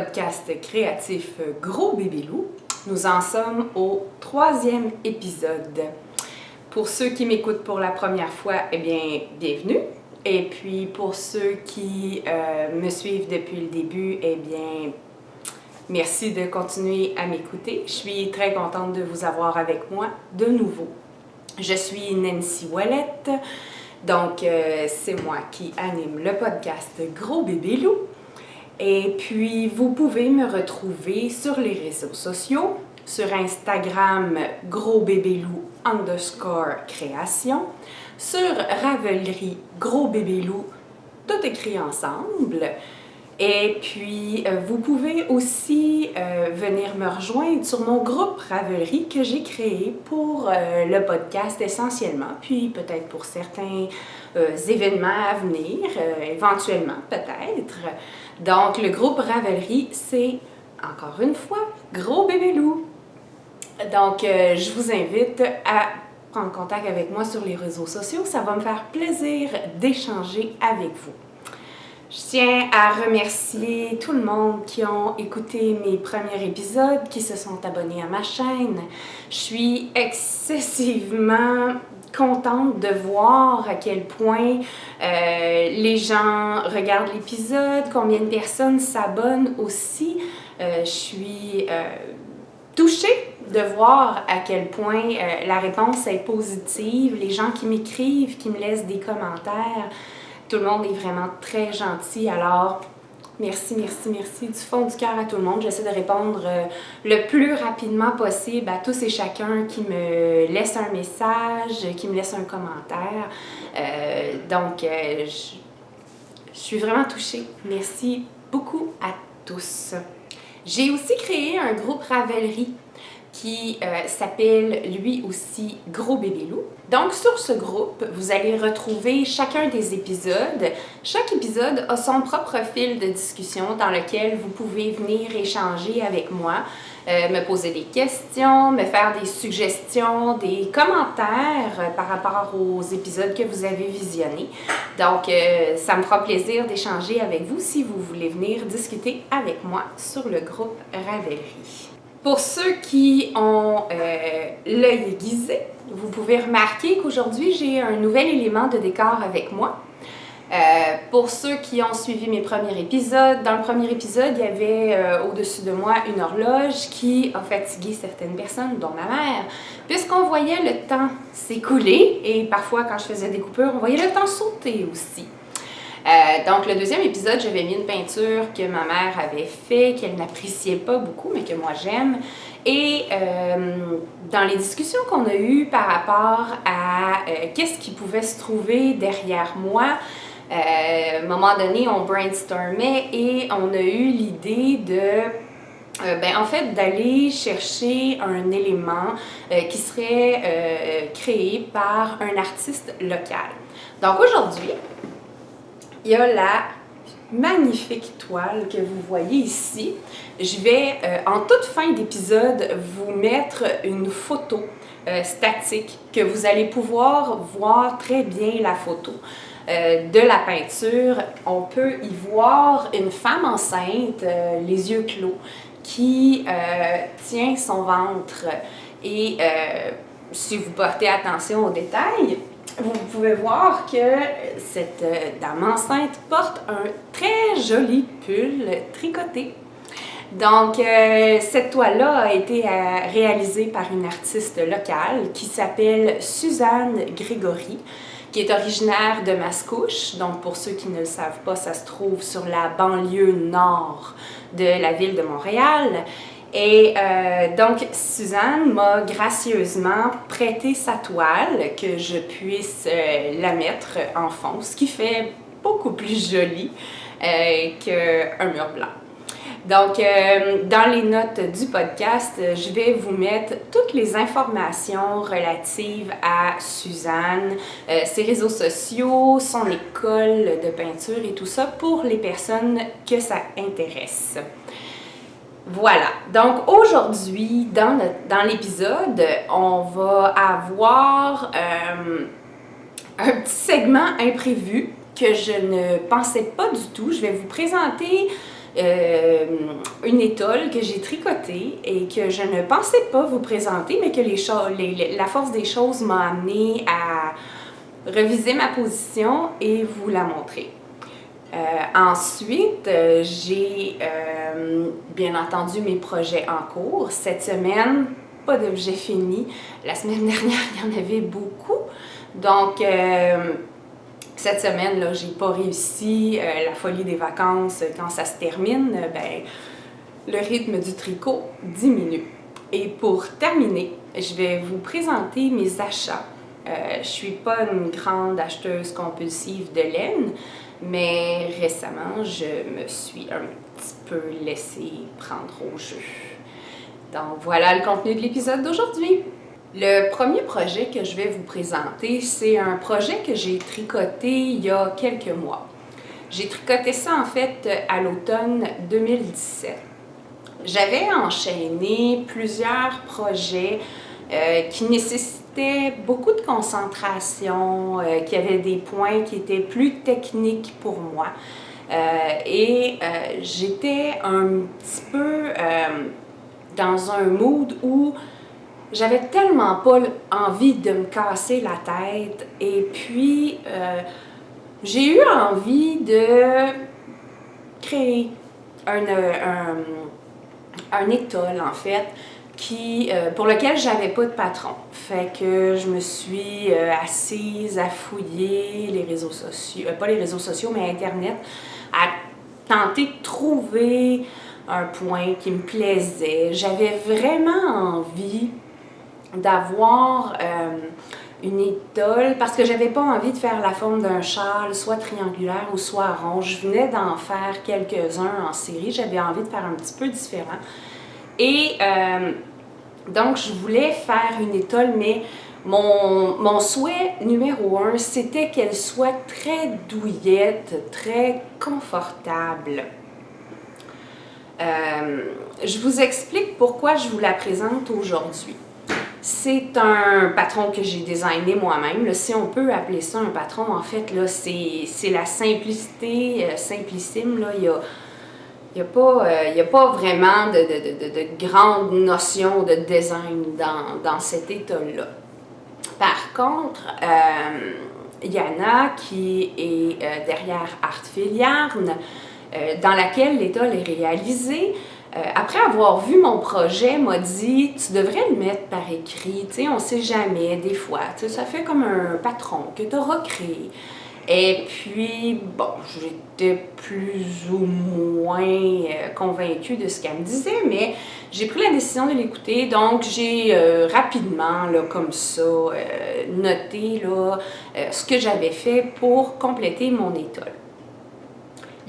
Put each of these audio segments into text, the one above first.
podcast créatif Gros Bébé Loup. Nous en sommes au 3e épisode. Pour ceux qui m'écoutent pour la première fois, eh bien, bienvenue. Et puis pour ceux qui me suivent depuis le début, eh bien, merci de continuer à m'écouter. Je suis très contente de vous avoir avec moi de nouveau. Je suis Nancy Ouellette, donc c'est moi qui anime le podcast Gros Bébé Loup. Et puis, vous pouvez me retrouver sur les réseaux sociaux, sur Instagram grosbébélou_création, sur Ravelry Gros Bébé Loup, tout écrit ensemble. Et puis, vous pouvez aussi venir me rejoindre sur mon groupe Ravelry que j'ai créé pour le podcast essentiellement, puis peut-être pour certains événements à venir, éventuellement peut-être. Donc, le groupe Ravelry, c'est, encore une fois, Gros Bébé Loup. Donc, je vous invite à prendre contact avec moi sur les réseaux sociaux. Ça va me faire plaisir d'échanger avec vous. Je tiens à remercier tout le monde qui ont écouté mes premiers épisodes, qui se sont abonnés à ma chaîne. Je suis excessivement contente de voir à quel point les gens regardent l'épisode, combien de personnes s'abonnent aussi. Je suis touchée de voir à quel point la réponse est positive, les gens qui m'écrivent, qui me laissent des commentaires. Tout le monde est vraiment très gentil, alors merci du fond du cœur à tout le monde. J'essaie de répondre le plus rapidement possible à tous et chacun qui me laisse un message, qui me laisse un commentaire. Donc, je suis vraiment touchée. Merci beaucoup à tous. J'ai aussi créé un groupe Ravelry qui s'appelle lui aussi Gros Bébé Loup. Donc sur ce groupe, vous allez retrouver chacun des épisodes. Chaque épisode a son propre fil de discussion dans lequel vous pouvez venir échanger avec moi, me poser des questions, me faire des suggestions, des commentaires par rapport aux épisodes que vous avez visionnés. Donc ça me fera plaisir d'échanger avec vous si vous voulez venir discuter avec moi sur le groupe Ravelry. Pour ceux qui ont l'œil aiguisé, vous pouvez remarquer qu'aujourd'hui, j'ai un nouvel élément de décor avec moi. Pour ceux qui ont suivi mes premiers épisodes, dans le premier épisode, il y avait au-dessus de moi une horloge qui a fatigué certaines personnes, dont ma mère, puisqu'on voyait le temps s'écouler et parfois, quand je faisais des coupures, on voyait le temps sauter aussi. Donc, le deuxième épisode, j'avais mis une peinture que ma mère avait fait, qu'elle n'appréciait pas beaucoup, mais que moi j'aime. Et dans les discussions qu'on a eues par rapport à qu'est-ce qui pouvait se trouver derrière moi, à un moment donné, on brainstormait et on a eu l'idée de en fait, d'aller chercher un élément qui serait créé par un artiste local. Donc aujourd'hui, il y a la magnifique toile que vous voyez ici. Je vais, en toute fin d'épisode, vous mettre une photo statique que vous allez pouvoir voir très bien la photo de la peinture. On peut y voir une femme enceinte, les yeux clos, qui tient son ventre. Et si vous portez attention aux détails, vous pouvez voir que cette dame enceinte porte un très joli pull tricoté. Donc, cette toile-là a été réalisée par une artiste locale qui s'appelle Suzanne Grégory, qui est originaire de Mascouche. Donc, pour ceux qui ne le savent pas, ça se trouve sur la banlieue nord de la ville de Montréal. Et donc, Suzanne m'a gracieusement prêté sa toile que je puisse la mettre en fond, ce qui fait beaucoup plus joli qu'un mur blanc. Donc, dans les notes du podcast, je vais vous mettre toutes les informations relatives à Suzanne, ses réseaux sociaux, son école de peinture et tout ça pour les personnes que ça intéresse. Voilà, donc aujourd'hui, dans l'épisode, on va avoir un petit segment imprévu que je ne pensais pas du tout. Je vais vous présenter une étole que j'ai tricotée et que je ne pensais pas vous présenter, mais que la force des choses m'a amené à reviser ma position et vous la montrer. Ensuite, j'ai bien entendu mes projets en cours. Cette semaine, pas d'objet fini. La semaine dernière, il y en avait beaucoup. Donc, cette semaine, là, j'ai pas réussi. La folie des vacances, quand ça se termine, ben, le rythme du tricot diminue. Et pour terminer, je vais vous présenter mes achats. Je suis pas une grande acheteuse compulsive de laine, mais récemment, je me suis un petit peu laissée prendre au jeu. Donc voilà le contenu de l'épisode d'aujourd'hui. Le premier projet que je vais vous présenter, c'est un projet que j'ai tricoté il y a quelques mois. J'ai tricoté ça en fait à l'automne 2017. J'avais enchaîné plusieurs projets qui nécessitaient beaucoup de concentration, qui avaient des points qui étaient plus techniques pour moi. J'étais un petit peu dans un mood où j'avais tellement pas envie de me casser la tête. Et puis, j'ai eu envie de créer un étole, en fait, pour lequel j'avais pas de patron. Fait que je me suis assise à fouiller les réseaux sociaux, pas les réseaux sociaux, mais Internet, à tenter de trouver un point qui me plaisait. J'avais vraiment envie d'avoir une étole parce que j'avais pas envie de faire la forme d'un châle, soit triangulaire ou soit rond. Je venais d'en faire quelques-uns en série. J'avais envie de faire un petit peu différent. Et donc, je voulais faire une étole, mais mon souhait numéro 1, c'était qu'elle soit très douillette, très confortable. Je vous explique pourquoi je vous la présente aujourd'hui. C'est un patron que j'ai designé moi-même. Là, si on peut appeler ça un patron, en fait, là, c'est la simplicité, simplissime. Là, il n'y a pas vraiment de grande notion de design dans cette étole-là. Par contre, Yana, qui est derrière Artfil Yarn, dans laquelle l'étole est réalisée, après avoir vu mon projet, m'a dit « Tu devrais le mettre par écrit, tu sais, on ne sait jamais, des fois, tu sais, ça fait comme un patron que tu auras créé. » Et puis, bon, j'étais plus ou moins convaincue de ce qu'elle me disait, mais j'ai pris la décision de l'écouter, donc j'ai rapidement, là, comme ça, noté là, ce que j'avais fait pour compléter mon étole.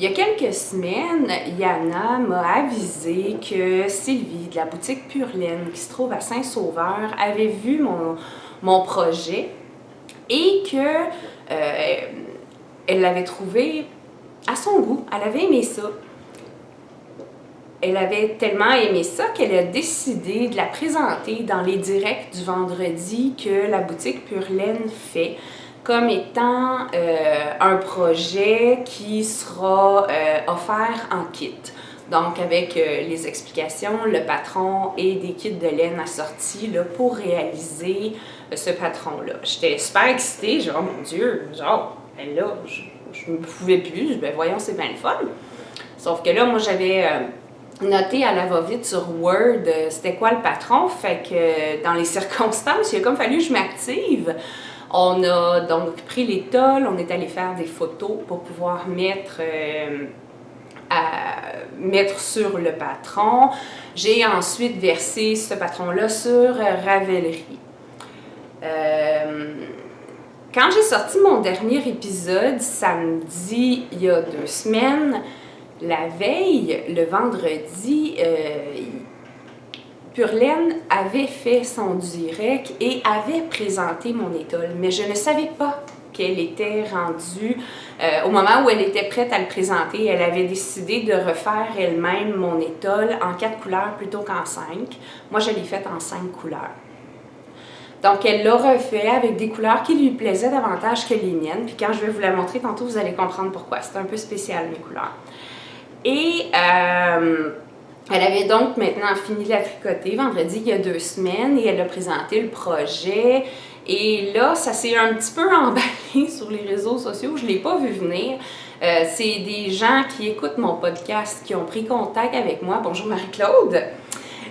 Il y a quelques semaines, Yana m'a avisé que Sylvie de la boutique Pure Laine qui se trouve à Saint-Sauveur avait vu mon projet et que elle l'avait trouvé à son goût. Elle avait aimé ça. Elle avait tellement aimé ça qu'elle a décidé de la présenter dans les directs du vendredi que la boutique Pure Laine fait, comme étant un projet qui sera offert en kit. Donc, avec les explications, le patron et des kits de laine assortis là, pour réaliser ce patron-là. J'étais super excitée, genre, oh mon Dieu, genre, ben là, je ne pouvais plus, ben voyons, c'est bien le fun. Sauf que là, moi, j'avais noté à la va-vite sur Word c'était quoi le patron, fait que dans les circonstances, il a comme fallu que je m'active. On a donc pris l'étole, on est allé faire des photos pour pouvoir mettre sur le patron. J'ai ensuite versé ce patron-là sur Ravelry. Quand j'ai sorti mon dernier épisode, samedi, il y a 2 semaines, la veille, le vendredi, Pure Laine avait fait son direct et avait présenté mon étole, mais je ne savais pas qu'elle était rendue, au moment où elle était prête à le présenter, elle avait décidé de refaire elle-même mon étole en 4 couleurs plutôt qu'en 5. Moi, je l'ai faite en 5 couleurs. Donc, elle l'a refait avec des couleurs qui lui plaisaient davantage que les miennes. Puis quand je vais vous la montrer tantôt, vous allez comprendre pourquoi. C'est un peu spécial, mes couleurs. Et elle avait donc maintenant fini de la tricoter vendredi, il y a 2 semaines, et elle a présenté le projet. Et là, ça s'est un petit peu emballé sur les réseaux sociaux, je ne l'ai pas vu venir. C'est des gens qui écoutent mon podcast qui ont pris contact avec moi. Bonjour Marie-Claude!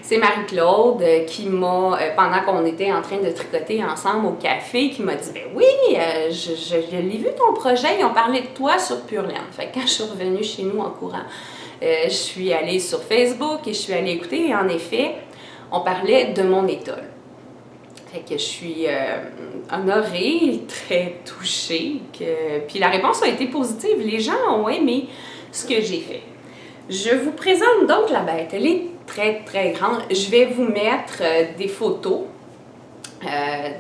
C'est Marie-Claude qui m'a, pendant qu'on était en train de tricoter ensemble au café, qui m'a dit « Ben oui, je l'ai vu ton projet, ils ont parlé de toi sur Pure Laine. » Fait que quand je suis revenue chez nous en courant, je suis allée sur Facebook et je suis allée écouter, et en effet, on parlait de mon étole. Fait que je suis honorée, très touchée. Puis la réponse a été positive. Les gens ont aimé ce que j'ai fait. Je vous présente donc la bête. Elle est très, très grande. Je vais vous mettre des photos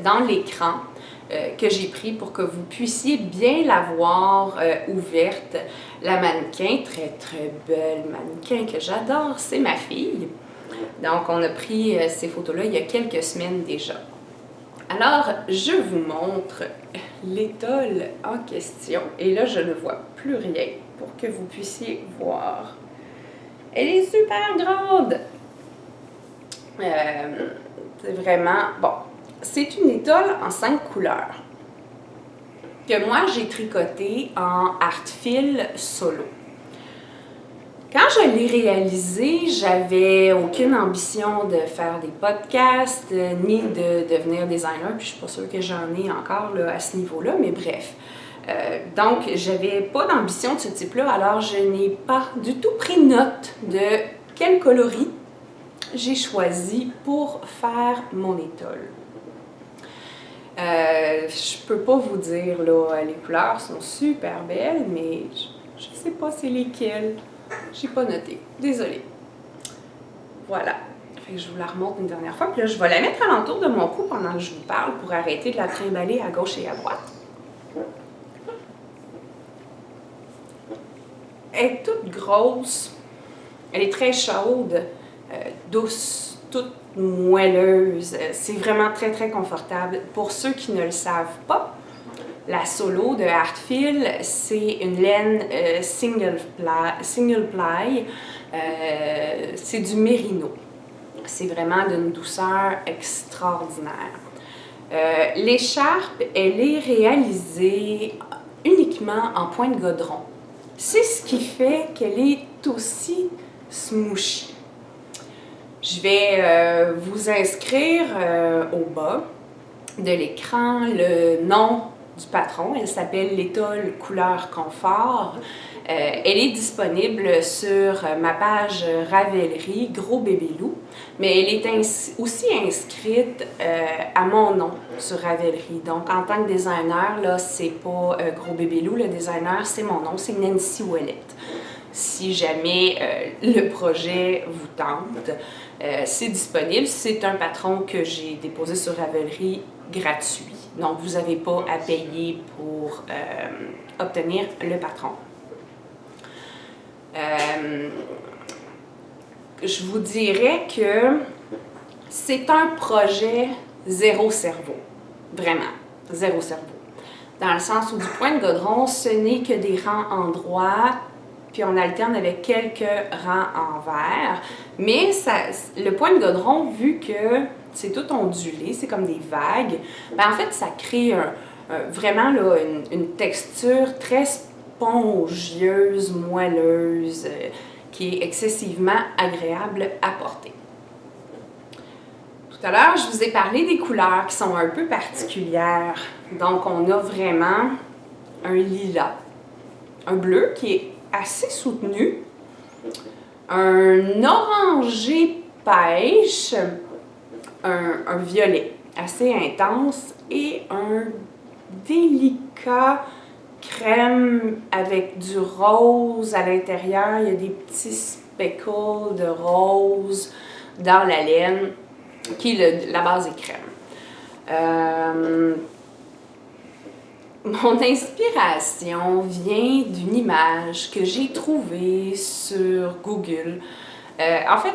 dans l'écran que j'ai pris pour que vous puissiez bien la voir ouverte. La mannequin, très, très belle mannequin que j'adore, c'est ma fille. Donc, on a pris ces photos-là il y a quelques semaines déjà. Alors, je vous montre l'étole en question. Et là, je ne vois plus rien pour que vous puissiez voir. Elle est super grande! C'est vraiment... Bon, c'est une étole en 5 couleurs que moi, j'ai tricoté en Artfil solo. Quand je l'ai réalisé, j'avais aucune ambition de faire des podcasts, ni de devenir designer, puis je suis pas sûre que j'en ai encore là, à ce niveau-là, mais bref. Donc, j'avais pas d'ambition de ce type-là, alors je n'ai pas du tout pris note de quel coloris j'ai choisi pour faire mon étole. Je peux pas vous dire, là, les couleurs sont super belles, mais je sais pas c'est lesquelles. J'ai pas noté. Désolée. Voilà. Fait que je vous la remonte une dernière fois. Puis là, je vais la mettre alentour de mon cou pendant que je vous parle pour arrêter de la trimballer à gauche et à droite. Elle est toute grosse. Elle est très chaude, douce, toute moelleuse. C'est vraiment très, très confortable. Pour ceux qui ne le savent pas, la Solo de Artfil, c'est une laine single ply. C'est du mérino. C'est vraiment d'une douceur extraordinaire. L'écharpe, elle est réalisée uniquement en point de godron. C'est ce qui fait qu'elle est aussi smooshy. Je vais vous inscrire au bas de l'écran le nom du patron. Elle s'appelle l'étole couleur confort. Elle est disponible sur ma page Ravelry Gros Bébé Loup, mais elle est aussi inscrite à mon nom sur Ravelry. Donc, en tant que designer, là, c'est pas Gros Bébé Loup, le designer, c'est mon nom, c'est Nancy Ouellette. Si jamais le projet vous tente, c'est disponible. C'est un patron que j'ai déposé sur Ravelry gratuit. Donc, vous n'avez pas à payer pour obtenir le patron. Je vous dirais que c'est un projet zéro cerveau. Vraiment, zéro cerveau. Dans le sens où du point de godron, ce n'est que des rangs en droit, puis on alterne avec quelques rangs envers. Mais le point de godron, vu que c'est tout ondulé, c'est comme des vagues, ben en fait, ça crée vraiment là, une texture très spongieuse, moelleuse, qui est excessivement agréable à porter. Tout à l'heure, je vous ai parlé des couleurs qui sont un peu particulières. Donc, on a vraiment un lilas, un bleu qui est assez soutenu, un orangé pêche, un violet assez intense et un délicat crème avec du rose à l'intérieur. Il y a des petits speckles de rose dans la laine, qui la base est crème. Mon inspiration vient d'une image que j'ai trouvée sur Google. En fait,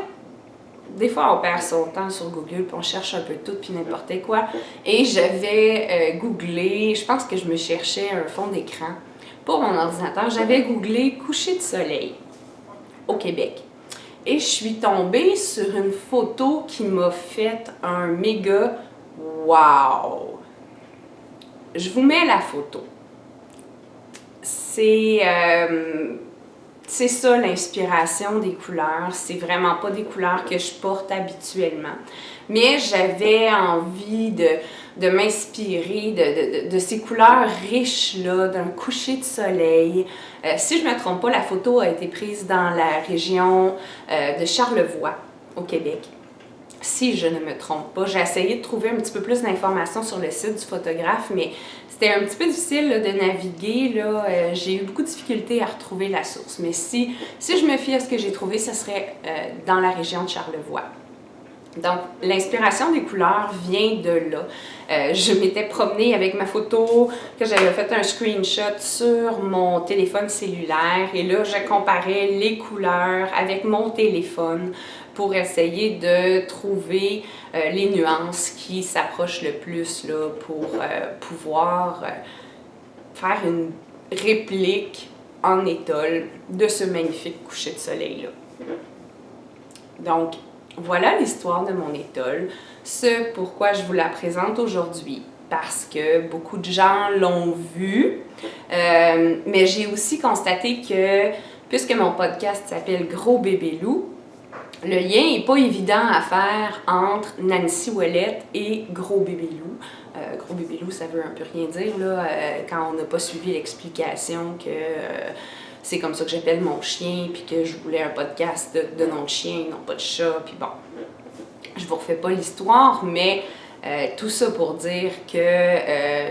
des fois, on perd son temps sur Google, puis on cherche un peu tout, puis n'importe quoi. Et j'avais googlé, je pense que je me cherchais un fond d'écran pour mon ordinateur. J'avais googlé « coucher de soleil ». au Québec. Et je suis tombée sur une photo qui m'a fait un méga wow! Je vous mets la photo. C'est ça l'inspiration des couleurs. C'est vraiment pas des couleurs que je porte habituellement. Mais j'avais envie de m'inspirer de ces couleurs riches-là, d'un coucher de soleil. Si je ne me trompe pas, la photo a été prise dans la région de Charlevoix, au Québec. Si je ne me trompe pas. J'ai essayé de trouver un petit peu plus d'informations sur le site du photographe, mais c'était un petit peu difficile là, de naviguer. J'ai eu beaucoup de difficultés à retrouver la source. Mais si je me fie à ce que j'ai trouvé, ce serait dans la région de Charlevoix. Donc, l'inspiration des couleurs vient de là. Je m'étais promenée avec ma photo, que j'avais fait un screenshot sur mon téléphone cellulaire. Et là, je comparais les couleurs avec mon téléphone pour essayer de trouver les nuances qui s'approchent le plus là, pour pouvoir faire une réplique en étole de ce magnifique coucher de soleil-là. Donc, voilà l'histoire de mon étole, ce pourquoi je vous la présente aujourd'hui, parce que beaucoup de gens l'ont vu, mais j'ai aussi constaté que, puisque mon podcast s'appelle Gros Bébé Loup, le lien n'est pas évident à faire entre Nancy Ouellette et Gros Bébé Loup. Gros Bébé Loup, ça veut un peu rien dire là, quand on n'a pas suivi l'explication que c'est comme ça que j'appelle mon chien, puis que je voulais un podcast de nom de chien, non pas de chat, puis bon. Je vous refais pas l'histoire, mais tout ça pour dire que,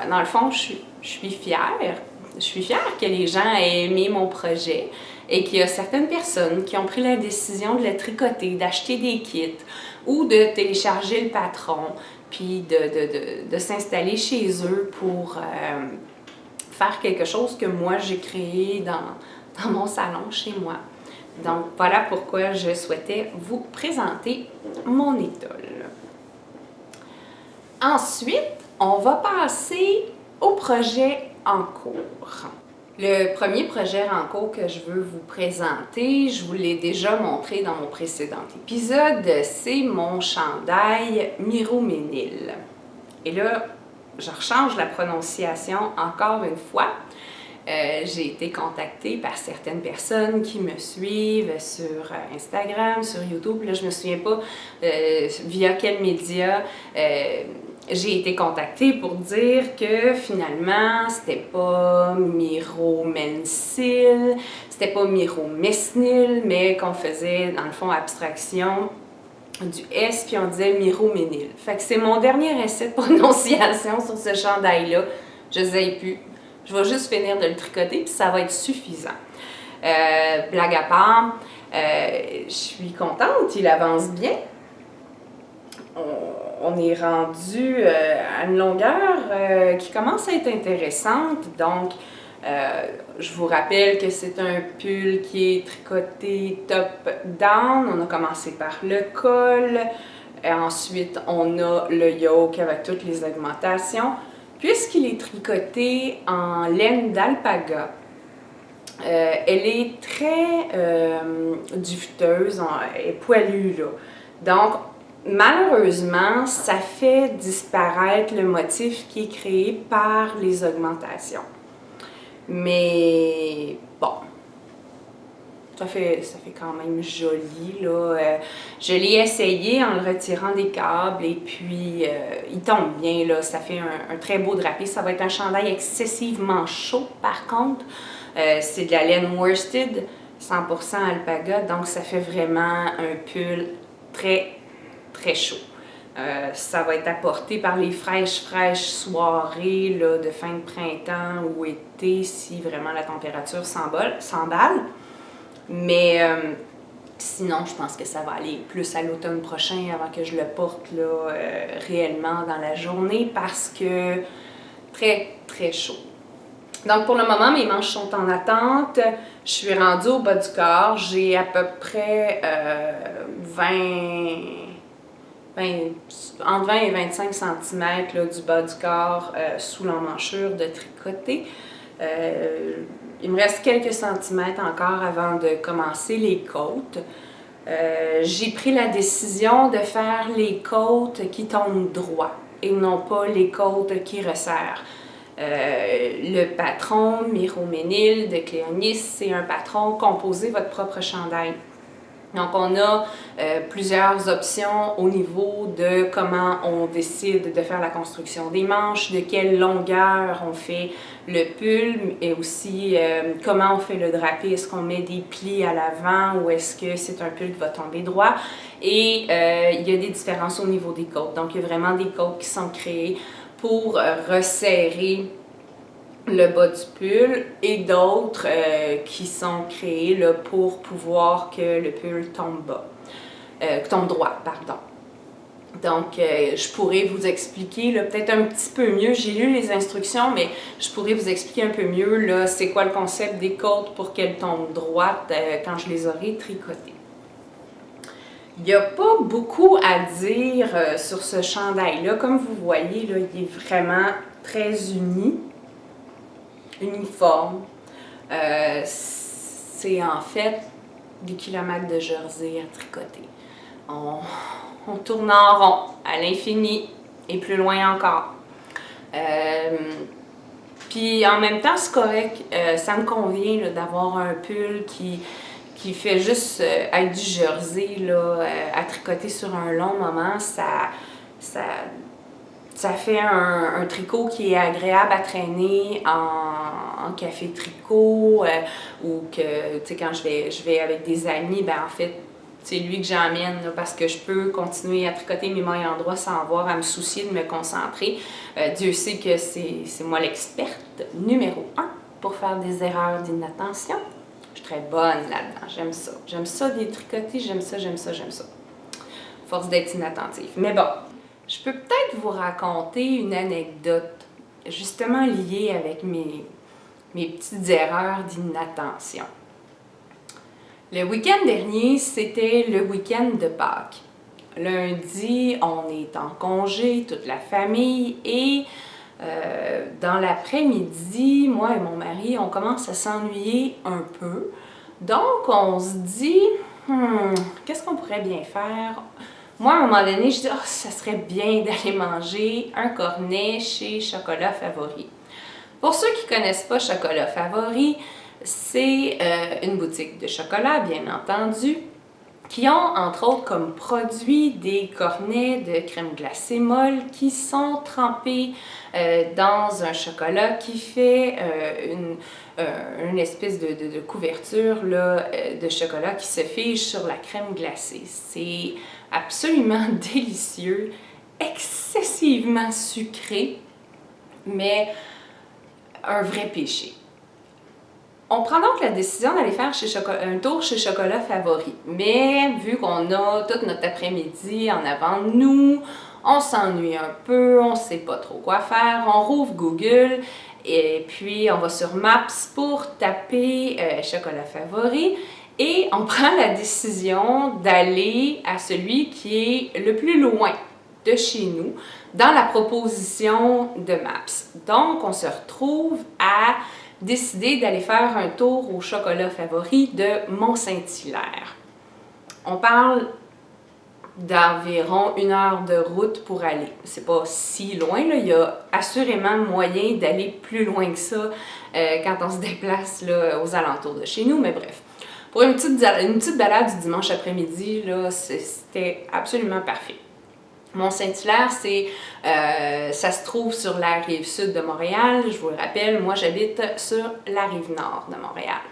dans le fond, je suis fière. Je suis fière que les gens aient aimé mon projet et qu'il y a certaines personnes qui ont pris la décision de le tricoter, d'acheter des kits ou de télécharger le patron, puis de s'installer chez eux pour faire quelque chose que moi j'ai créé dans mon salon chez moi. Donc voilà pourquoi je souhaitais vous présenter mon étole. Ensuite, on va passer au projet en cours. Le premier projet en cours que je veux vous présenter, je vous l'ai déjà montré dans mon précédent épisode, c'est mon chandail Miroménil. Et là, je rechange la prononciation encore une fois. J'ai été contactée par certaines personnes qui me suivent sur Instagram, sur YouTube. Là, je me souviens pas via quel média j'ai été contactée pour dire que finalement, c'était pas Miromensil, c'était pas Miromesnil, mais qu'on faisait dans le fond abstraction du S, puis on disait Miroménil. Fait que c'est mon dernier essai de prononciation sur ce chandail-là. Je ne sais plus. Je vais juste finir de le tricoter, puis ça va être suffisant. Blague à part, je suis contente, il avance bien. On est rendu à une longueur qui commence à être intéressante. Donc, je vous rappelle que c'est un pull qui est tricoté top-down. On a commencé par le col. Ensuite, on a le yoke avec toutes les augmentations. Puisqu'il est tricoté en laine d'alpaga, elle est très duveteuse et poilue, là. Donc, malheureusement, ça fait disparaître le motif qui est créé par les augmentations. Mais bon, ça fait quand même joli, là. Je l'ai essayé en le retirant des câbles et puis il tombe bien, là. Ça fait un très beau drapé. Ça va être un chandail excessivement chaud, par contre. C'est de la laine worsted, 100% alpaga, donc ça fait vraiment un pull très, très chaud. Ça va être apporté par les fraîches soirées là, de fin de printemps ou été, si vraiment la température s'emballe. Mais sinon, je pense que ça va aller plus à l'automne prochain avant que je le porte là, réellement dans la journée parce que très, très chaud. Donc, pour le moment, mes manches sont en attente. Je suis rendue au bas du corps. J'ai à peu près entre 20 et 25 cm là, du bas du corps sous l'emmanchure de tricoter. Il me reste quelques centimètres encore avant de commencer les côtes. J'ai pris la décision de faire les côtes qui tombent droit et non pas les côtes qui resserrent. Le patron Miroménil de Cléonis, c'est un patron composé votre propre chandail. Donc, on a plusieurs options au niveau de comment on décide de faire la construction des manches, de quelle longueur on fait le pull et aussi comment on fait le drapé. Est-ce qu'on met des plis à l'avant ou est-ce que c'est un pull qui va tomber droit? Et il y a des différences au niveau des côtes. Donc, il y a vraiment des côtes qui sont créées pour resserrer le bas du pull et d'autres qui sont créés là, pour pouvoir que le pull tombe bas, tombe droit, pardon. Donc, je pourrais vous expliquer peut-être un petit peu mieux. J'ai lu les instructions, mais je pourrais vous expliquer un peu mieux là, c'est quoi le concept des côtes pour qu'elles tombent droites quand je les aurai tricotées. Il n'y a pas beaucoup à dire sur ce chandail-là. Comme vous voyez, là, il est vraiment très uniforme. C'est en fait des kilomètres de jersey à tricoter. On tourne en rond à l'infini et plus loin encore. Puis en même temps, c'est correct. Ça me convient d'avoir un pull qui fait juste être du jersey là, à tricoter sur un long moment. Ça fait un tricot qui est agréable à traîner en café tricot ou que, tu sais, quand je vais avec des amis, ben en fait, c'est lui que j'emmène parce que je peux continuer à tricoter mes mailles en droit sans avoir à me soucier de me concentrer. Dieu sait que c'est moi l'experte numéro 1 pour faire des erreurs d'inattention. Je suis très bonne là-dedans, j'aime ça. J'aime ça des tricoter, j'aime ça. Force d'être inattentive. Mais bon. Je peux peut-être vous raconter une anecdote justement liée avec mes petites erreurs d'inattention. Le week-end dernier, c'était le week-end de Pâques. Lundi, on est en congé, toute la famille, et dans l'après-midi, moi et mon mari, on commence à s'ennuyer un peu. Donc, on se dit, qu'est-ce qu'on pourrait bien faire? Moi, à un moment donné, je dis, ça serait bien d'aller manger un cornet chez Chocolat Favori. Pour ceux qui ne connaissent pas Chocolat Favori, c'est une boutique de chocolat, bien entendu, qui ont, entre autres, comme produit des cornets de crème glacée molle qui sont trempés dans un chocolat qui fait une espèce de couverture là, de chocolat qui se fige sur la crème glacée. C'est absolument délicieux, excessivement sucré, mais un vrai péché. On prend donc la décision d'aller faire un tour chez Chocolat Favori. Mais vu qu'on a tout notre après-midi en avant de nous, on s'ennuie un peu, on ne sait pas trop quoi faire, on rouvre Google et puis on va sur Maps pour taper Chocolat Favori et on prend la décision d'aller à celui qui est le plus loin de chez nous dans la proposition de Maps. Donc, on se retrouve à décider d'aller faire un tour au Chocolat Favori de Mont-Saint-Hilaire. On parle d'environ 1 heure de route pour aller. C'est pas si loin, là. Il y a assurément moyen d'aller plus loin que ça quand on se déplace là, aux alentours de chez nous, mais bref. Pour une petite balade du dimanche après-midi, là, c'était absolument parfait. Mont-Saint-Hilaire, ça se trouve sur la rive sud de Montréal. Je vous le rappelle, moi j'habite sur la rive nord de Montréal.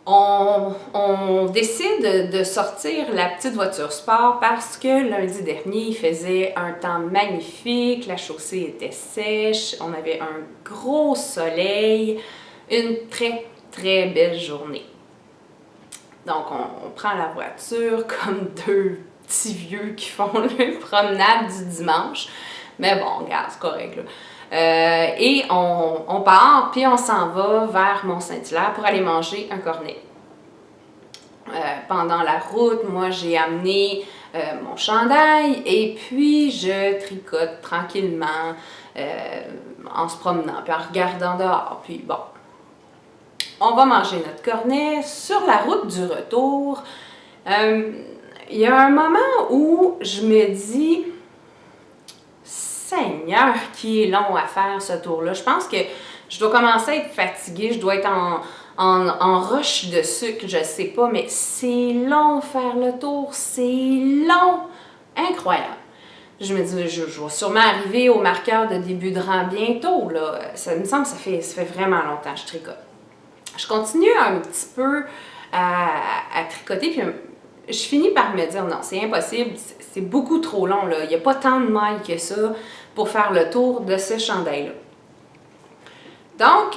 On décide de sortir la petite voiture sport parce que lundi dernier, il faisait un temps magnifique, la chaussée était sèche, on avait un gros soleil, une très très belle journée. Donc on prend la voiture comme deux petits vieux qui font le promenade du dimanche. Mais bon, regarde, c'est correct, là. Et on part, puis on s'en va vers Mont-Saint-Hilaire pour aller manger un cornet. Pendant la route, moi, j'ai amené mon chandail et puis je tricote tranquillement en se promenant, puis en regardant dehors. Puis bon, on va manger notre cornet. Sur la route du retour, il y a un moment où je me dis, Seigneur, qui est long à faire ce tour-là. Je pense que je dois commencer à être fatiguée, je dois être en rush de sucre, je sais pas, mais c'est long faire le tour, c'est long, incroyable. Je me dis, je vais sûrement arriver au marqueur de début de rang bientôt, là. Ça me semble que ça fait vraiment longtemps que je tricote. Je continue un petit peu à tricoter, puis je finis par me dire, non, c'est impossible, c'est beaucoup trop long, là. Il n'y a pas tant de mailles que ça pour faire le tour de ce chandail-là. Donc,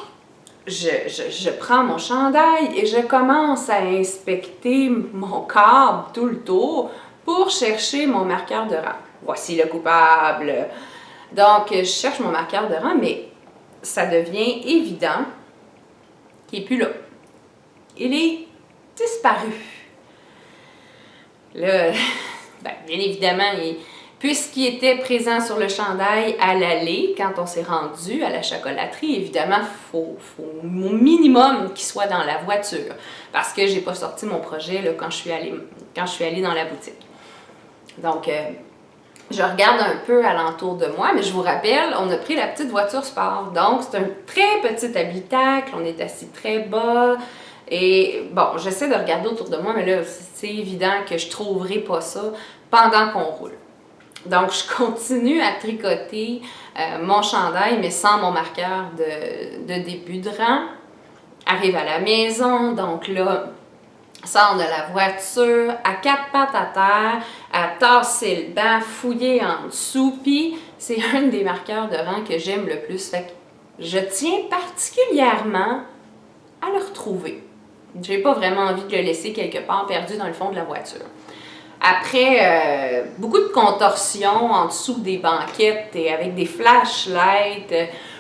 je prends mon chandail et je commence à inspecter mon câble tout le tour pour chercher mon marqueur de rang. Voici le coupable. Donc, je cherche mon marqueur de rang, mais ça devient évident qu'il n'est plus là. Il est disparu. Là, ben, bien évidemment, puisqu'il était présent sur le chandail à l'aller, quand on s'est rendu à la chocolaterie, évidemment, il faut au minimum qu'il soit dans la voiture, parce que j'ai pas sorti mon projet là, quand je suis allée dans la boutique. Donc, je regarde un peu alentour de moi, mais je vous rappelle, on a pris la petite voiture sport. Donc, c'est un très petit habitacle, on est assis très bas. Et bon, j'essaie de regarder autour de moi, mais là, c'est évident que je ne trouverai pas ça pendant qu'on roule. Donc, je continue à tricoter mon chandail, mais sans mon marqueur de début de rang. Arrive à la maison, donc là, sort de la voiture, à quatre pattes à terre, à tasser le banc, fouiller en dessous, puis c'est un des marqueurs de rang que j'aime le plus. Fait que je tiens particulièrement à le retrouver. J'ai pas vraiment envie de le laisser quelque part perdu dans le fond de la voiture. Après beaucoup de contorsions en dessous des banquettes et avec des flashlights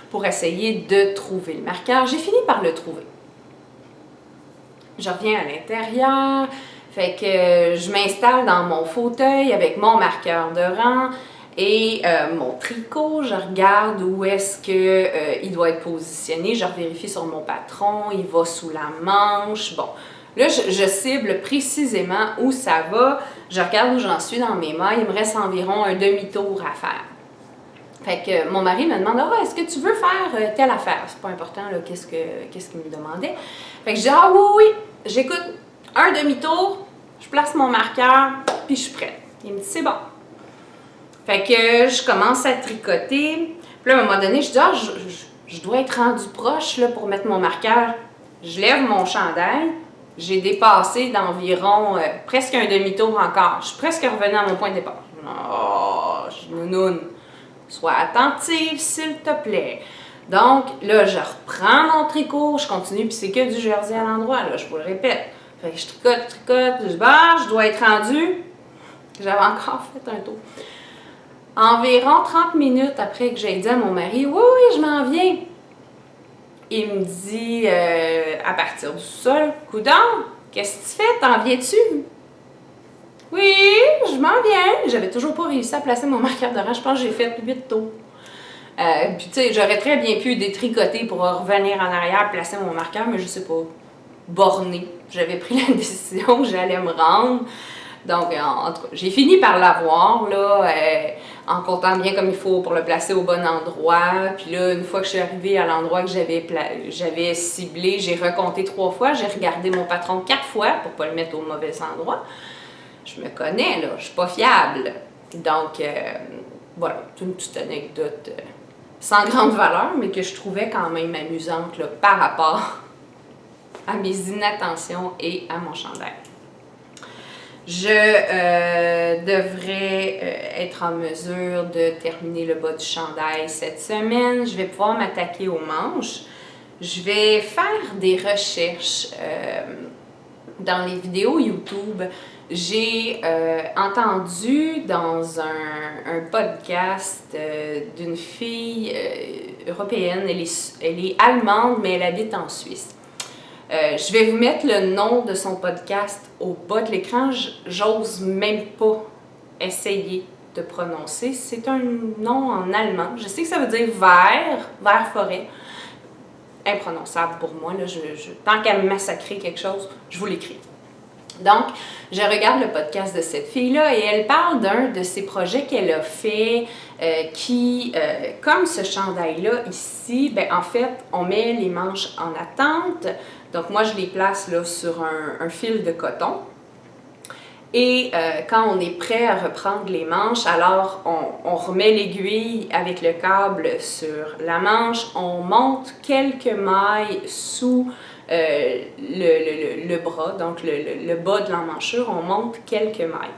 pour essayer de trouver le marqueur, j'ai fini par le trouver. Je reviens à l'intérieur, fait que je m'installe dans mon fauteuil avec mon marqueur de rang et mon tricot. Je regarde où est-ce qu'il doit être positionné. Je vérifie sur mon patron, il va sous la manche. Bon, là, je cible précisément où ça va. Je regarde où j'en suis dans mes mailles. Il me reste environ un demi-tour à faire. Fait que mon mari me demande, ah, est-ce que tu veux faire telle affaire? C'est pas important, là, qu'est-ce qu'il me demandait. Fait que je dis, ah oui, j'écoute un demi-tour, je place mon marqueur, puis je suis prête. Il me dit, c'est bon. Fait que je commence à tricoter. Puis là, à un moment donné, je dis, ah, je dois être rendu proche là, pour mettre mon marqueur. Je lève mon chandail. J'ai dépassé d'environ presque un demi-tour encore. Je suis presque revenue à mon point de départ. Oh, nounoune, sois attentive, s'il te plaît. Donc, là, je reprends mon tricot, je continue, puis c'est que du jersey à l'endroit, là, je vous le répète. Fait que je tricote, je dis, bah, je dois être rendue. J'avais encore fait un tour. Environ 30 minutes après que j'ai dit à mon mari, oui, je m'en viens. Il me dit, à partir du sol, coudonc, qu'est-ce que tu fais? T'en viens-tu? Oui, je m'en viens. J'avais toujours pas réussi à placer mon marqueur de rang. Je pense que j'ai fait 8 tours. Puis, tu sais, j'aurais très bien pu détricoter pour revenir en arrière, placer mon marqueur, mais je sais pas, borné. J'avais pris la décision que j'allais me rendre. Donc, en tout cas, j'ai fini par l'avoir, là, en comptant bien comme il faut pour le placer au bon endroit. Puis là, une fois que je suis arrivée à l'endroit que j'avais ciblé, j'ai recompté 3 fois. J'ai regardé mon patron 4 fois pour pas le mettre au mauvais endroit. Je me connais, là, je suis pas fiable. Donc, voilà, c'est une petite anecdote sans grande valeur, mais que je trouvais quand même amusante là, par rapport à mes inattentions et à mon chandail. Je devrais être en mesure de terminer le bas du chandail cette semaine. Je vais pouvoir m'attaquer aux manches. Je vais faire des recherches dans les vidéos YouTube. J'ai entendu dans un podcast d'une fille européenne, elle est allemande, mais elle habite en Suisse. Je vais vous mettre le nom de son podcast au bas de l'écran. J'ose même pas essayer de prononcer. C'est un nom en allemand. Je sais que ça veut dire vert forêt. Imprononçable pour moi. Là, tant qu'à massacrer quelque chose, je vous l'écris. Donc, je regarde le podcast de cette fille-là et elle parle d'un de ses projets qu'elle a fait qui, comme ce chandail-là ici, ben, en fait, on met les manches en attente. Donc, moi, je les place là, sur un fil de coton. Et quand on est prêt à reprendre les manches, alors on remet l'aiguille avec le câble sur la manche, on monte quelques mailles sous le bras, donc le bas de l'emmanchure, on monte quelques mailles.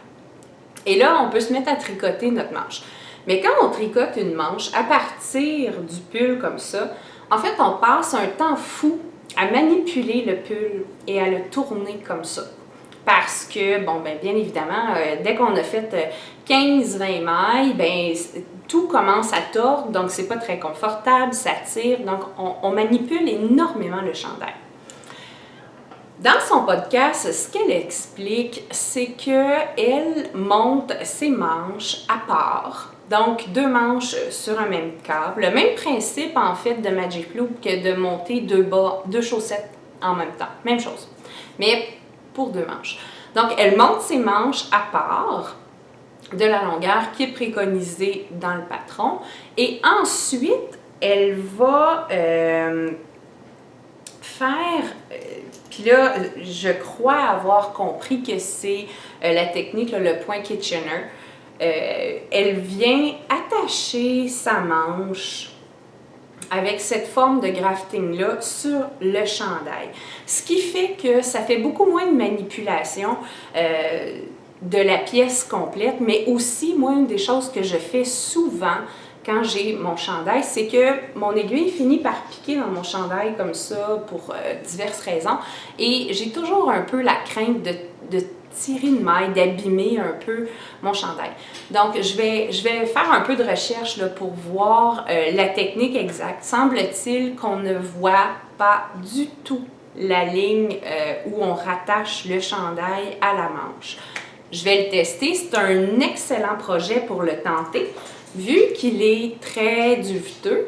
Et là, on peut se mettre à tricoter notre manche. Mais quand on tricote une manche, à partir du pull comme ça, en fait, on passe un temps fou à manipuler le pull et à le tourner comme ça. Parce que, bon, ben, bien évidemment, dès qu'on a fait 15-20 mailles, ben, tout commence à tordre, donc c'est pas très confortable, ça tire, donc on manipule énormément le chandail. Dans son podcast, ce qu'elle explique, c'est qu'elle monte ses manches à part, donc 2 manches sur un même câble. Le même principe, en fait, de Magic Loop que de monter 2 chaussettes en même temps. Même chose. Mais pour 2 manches. Donc, elle monte ses manches à part de la longueur qui est préconisée dans le patron. Et ensuite, elle va faire... puis là, je crois avoir compris que c'est la technique, là, le point Kitchener. Elle vient attacher sa manche avec cette forme de grafting-là sur le chandail. Ce qui fait que ça fait beaucoup moins de manipulation de la pièce complète, mais aussi, moi, une des choses que je fais souvent quand j'ai mon chandail, c'est que mon aiguille finit par piquer dans mon chandail comme ça pour diverses raisons, et j'ai toujours un peu la crainte de tirer une maille, d'abîmer un peu mon chandail. Donc, je vais faire un peu de recherche là, pour voir la technique exacte. Semble-t-il qu'on ne voit pas du tout la ligne où on rattache le chandail à la manche. Je vais le tester. C'est un excellent projet pour le tenter, vu qu'il est très duveteux,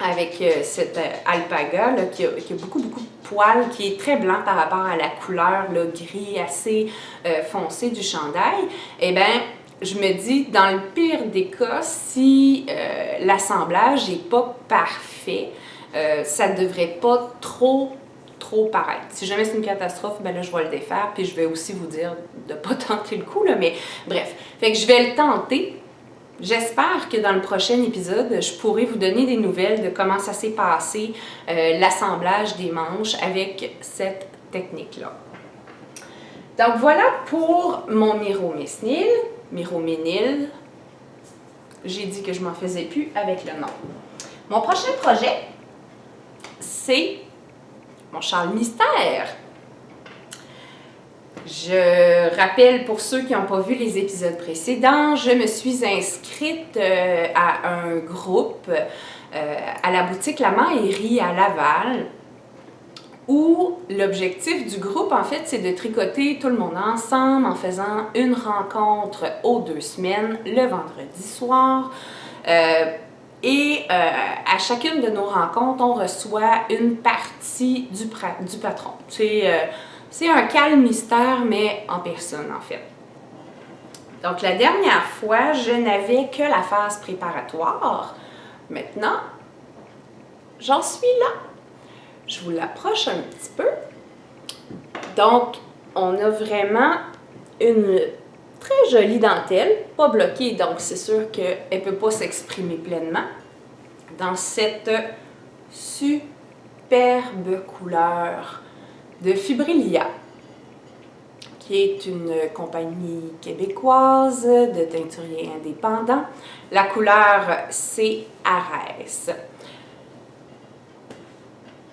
avec cette alpaga là, qui a beaucoup de poils, qui est très blanc par rapport à la couleur là, gris assez foncé du chandail. Eh bien, je me dis, dans le pire des cas, si l'assemblage n'est pas parfait, ça ne devrait pas trop paraître. Si jamais c'est une catastrophe, ben là, je vais le défaire, puis je vais aussi vous dire de ne pas tenter le coup, là, mais bref. Fait que je vais le tenter. J'espère que dans le prochain épisode, je pourrai vous donner des nouvelles de comment ça s'est passé, l'assemblage des manches avec cette technique-là. Donc voilà pour mon Miroménil. J'ai dit que je m'en faisais plus avec le nom. Mon prochain projet, c'est mon châle mystère. Je rappelle pour ceux qui n'ont pas vu les épisodes précédents, je me suis inscrite à un groupe à la boutique La Maillerie à Laval, où l'objectif du groupe, en fait, c'est de tricoter tout le monde ensemble en faisant une rencontre aux 2 semaines, le vendredi soir. Et à chacune de nos rencontres, on reçoit une partie du patron. C'est un calme mystère, mais en personne, en fait. Donc, la dernière fois, je n'avais que la phase préparatoire. Maintenant, j'en suis là. Je vous l'approche un petit peu. Donc, on a vraiment une très jolie dentelle, pas bloquée, donc c'est sûr qu'elle ne peut pas s'exprimer pleinement. Dans cette superbe couleur de Fibrilia, qui est une compagnie québécoise de teinturiers indépendants. La couleur, c'est Arès.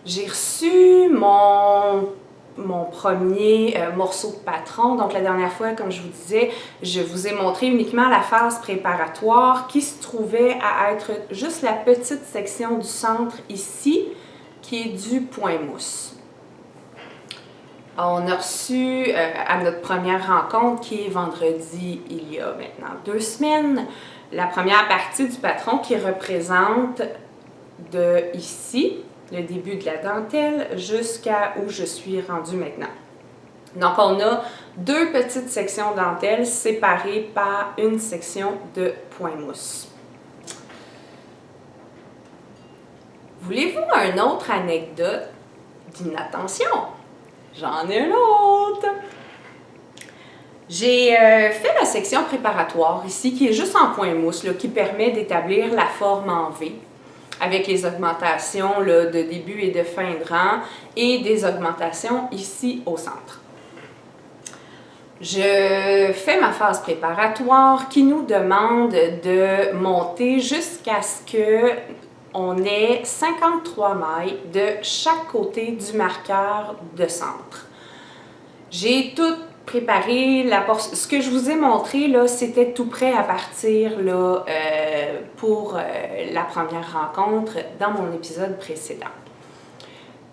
J'ai reçu mon premier morceau de patron. Donc, la dernière fois, comme je vous disais, je vous ai montré uniquement la phase préparatoire qui se trouvait à être juste la petite section du centre ici, qui est du point mousse. On a reçu à notre première rencontre, qui est vendredi, il y a maintenant 2 semaines, la première partie du patron qui représente de ici, le début de la dentelle, jusqu'à où je suis rendue maintenant. Donc, on a 2 petites sections dentelles séparées par une section de point mousse. Voulez-vous une autre anecdote d'inattention? J'en ai une autre! J'ai fait la section préparatoire ici, qui est juste en point mousse, là, qui permet d'établir la forme en V, avec les augmentations là, de début et de fin de rang, et des augmentations ici au centre. Je fais ma phase préparatoire qui nous demande de monter jusqu'à ce qu'on ait 53 mailles de chaque côté du marqueur de centre. J'ai tout préparé, ce que je vous ai montré, là, c'était tout prêt à partir là, pour la première rencontre dans mon épisode précédent.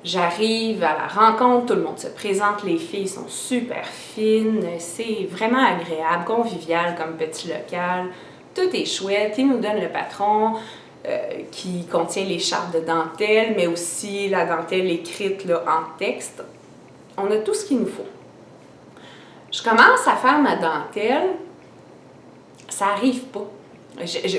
J'arrive à la rencontre, tout le monde se présente, les filles sont super fines, c'est vraiment agréable, convivial comme petit local, tout est chouette, ils nous donnent le patron qui contient les chartes de dentelle, mais aussi la dentelle écrite là, en texte. On a tout ce qu'il nous faut. Je commence à faire ma dentelle, ça n'arrive pas.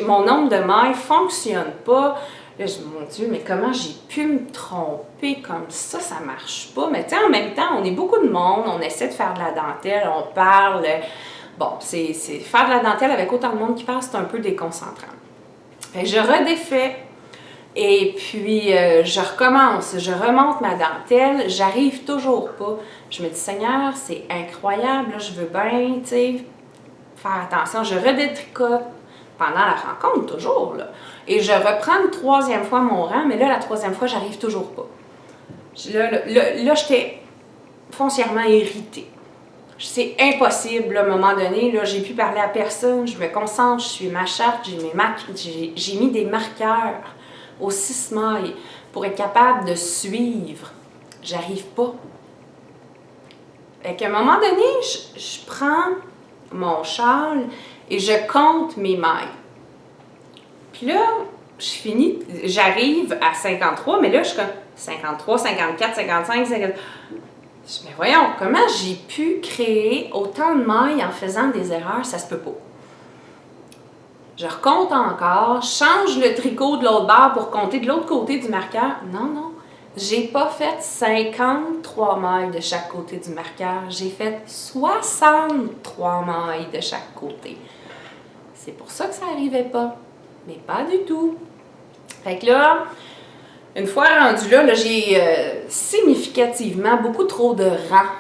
Mon nombre de mailles ne fonctionne pas. Là, je dis, mon Dieu, mais comment j'ai pu me tromper comme ça ne marche pas. Mais tu sais, en même temps, on est beaucoup de monde, on essaie de faire de la dentelle, on parle. Bon, c'est faire de la dentelle avec autant de monde qui parle, c'est un peu déconcentrant. Fait que je redéfais et puis je recommence, je remonte ma dentelle, j'arrive toujours pas. Je me dis, Seigneur, c'est incroyable, là, je veux bien, tu sais, faire attention. Je redétricote pendant la rencontre, toujours, là. Et je reprends une 3e fois mon rang, mais là, la 3e fois, j'arrive toujours pas. Là, j'étais foncièrement irritée. C'est impossible, là, à un moment donné, là, j'ai pu parler à personne, je me concentre, je suis ma charte, j'ai mis des marqueurs aux 6 mailles pour être capable de suivre. J'arrive pas. Fait qu'à un moment donné, je prends mon châle et je compte mes mailles. Puis là, j'arrive à 53, mais là, je suis comme 53, 54, 55, 50. Je dis, mais voyons, comment j'ai pu créer autant de mailles en faisant des erreurs? Ça se peut pas. Je recompte encore, change le tricot de l'autre bord pour compter de l'autre côté du marqueur. Non, j'ai pas fait 53 mailles de chaque côté du marqueur. J'ai fait 63 mailles de chaque côté. C'est pour ça que ça n'arrivait pas. Mais pas du tout. Fait que là, une fois rendu là, j'ai significativement beaucoup trop de rangs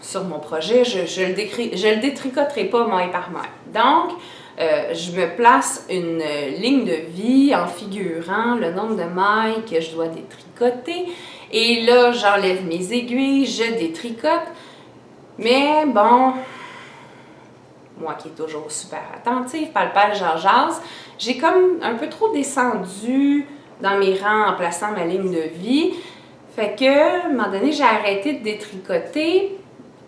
sur mon projet. Je le détricoterai pas maille par maille. Donc, je me place une ligne de vie en figurant le nombre de mailles que je dois détricoter. Et là, j'enlève mes aiguilles, je détricote. Mais bon, moi qui est toujours super attentive, palpable, jase, j'ai comme un peu trop descendu dans mes rangs en plaçant ma ligne de vie. Fait que, à un moment donné, j'ai arrêté de détricoter.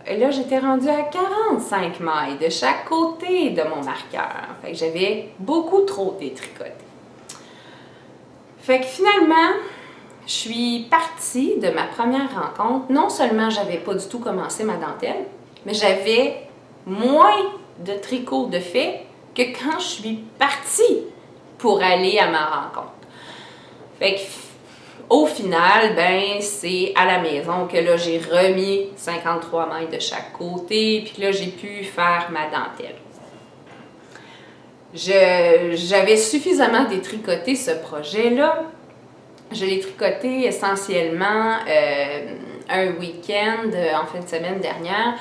Et là, j'étais rendue à 45 mailles de chaque côté de mon marqueur. Fait que j'avais beaucoup trop détricoté. Fait que finalement, je suis partie de ma première rencontre. Non seulement j'avais pas du tout commencé ma dentelle, mais j'avais moins de tricot de fait que quand je suis partie pour aller à ma rencontre. Fait que, au final, ben, c'est à la maison que là, j'ai remis 53 mailles de chaque côté, puis là, j'ai pu faire ma dentelle. J'avais suffisamment détricoté ce projet-là. Je l'ai tricoté essentiellement un week-end en fin de semaine dernière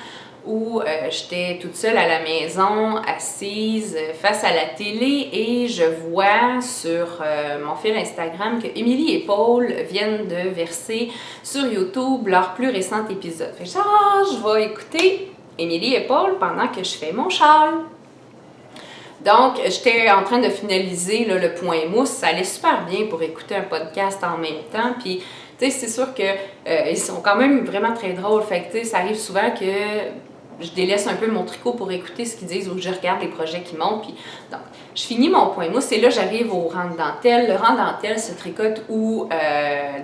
où j'étais toute seule à la maison, assise face à la télé et je vois sur mon fil Instagram que Émilie et Paul viennent de verser sur YouTube leur plus récent épisode. Fait que je vais écouter Émilie et Paul pendant que je fais mon châle. Donc, j'étais en train de finaliser là, le point mousse. Ça allait super bien pour écouter un podcast en même temps. Puis, tu sais, c'est sûr que ils sont quand même vraiment très drôles. Fait que, tu sais, ça arrive souvent que je délaisse un peu mon tricot pour écouter ce qu'ils disent ou je regarde les projets qui montent. Puis, donc, je finis mon point mousse et là, j'arrive au rang de dentelle. Le rang de dentelle se tricote où,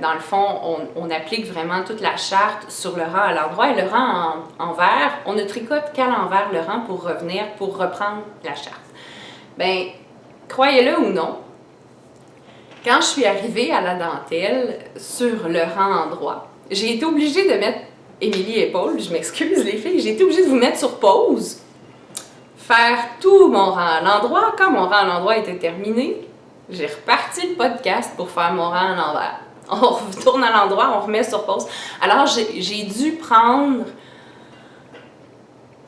dans le fond, on applique vraiment toute la charte sur le rang à l'endroit et le rang en vert, on ne tricote qu'à l'envers le rang pour revenir, pour reprendre la charte. Ben, croyez-le ou non, quand je suis arrivée à la dentelle sur le rang endroit, j'ai été obligée de mettre Émilie et Paul, je m'excuse les filles, j'ai été obligée de vous mettre sur pause, faire tout mon rang à l'endroit. Quand mon rang à l'endroit était terminé, j'ai reparti le podcast pour faire mon rang à l'envers. On retourne à l'endroit, on remet sur pause. Alors, j'ai dû prendre,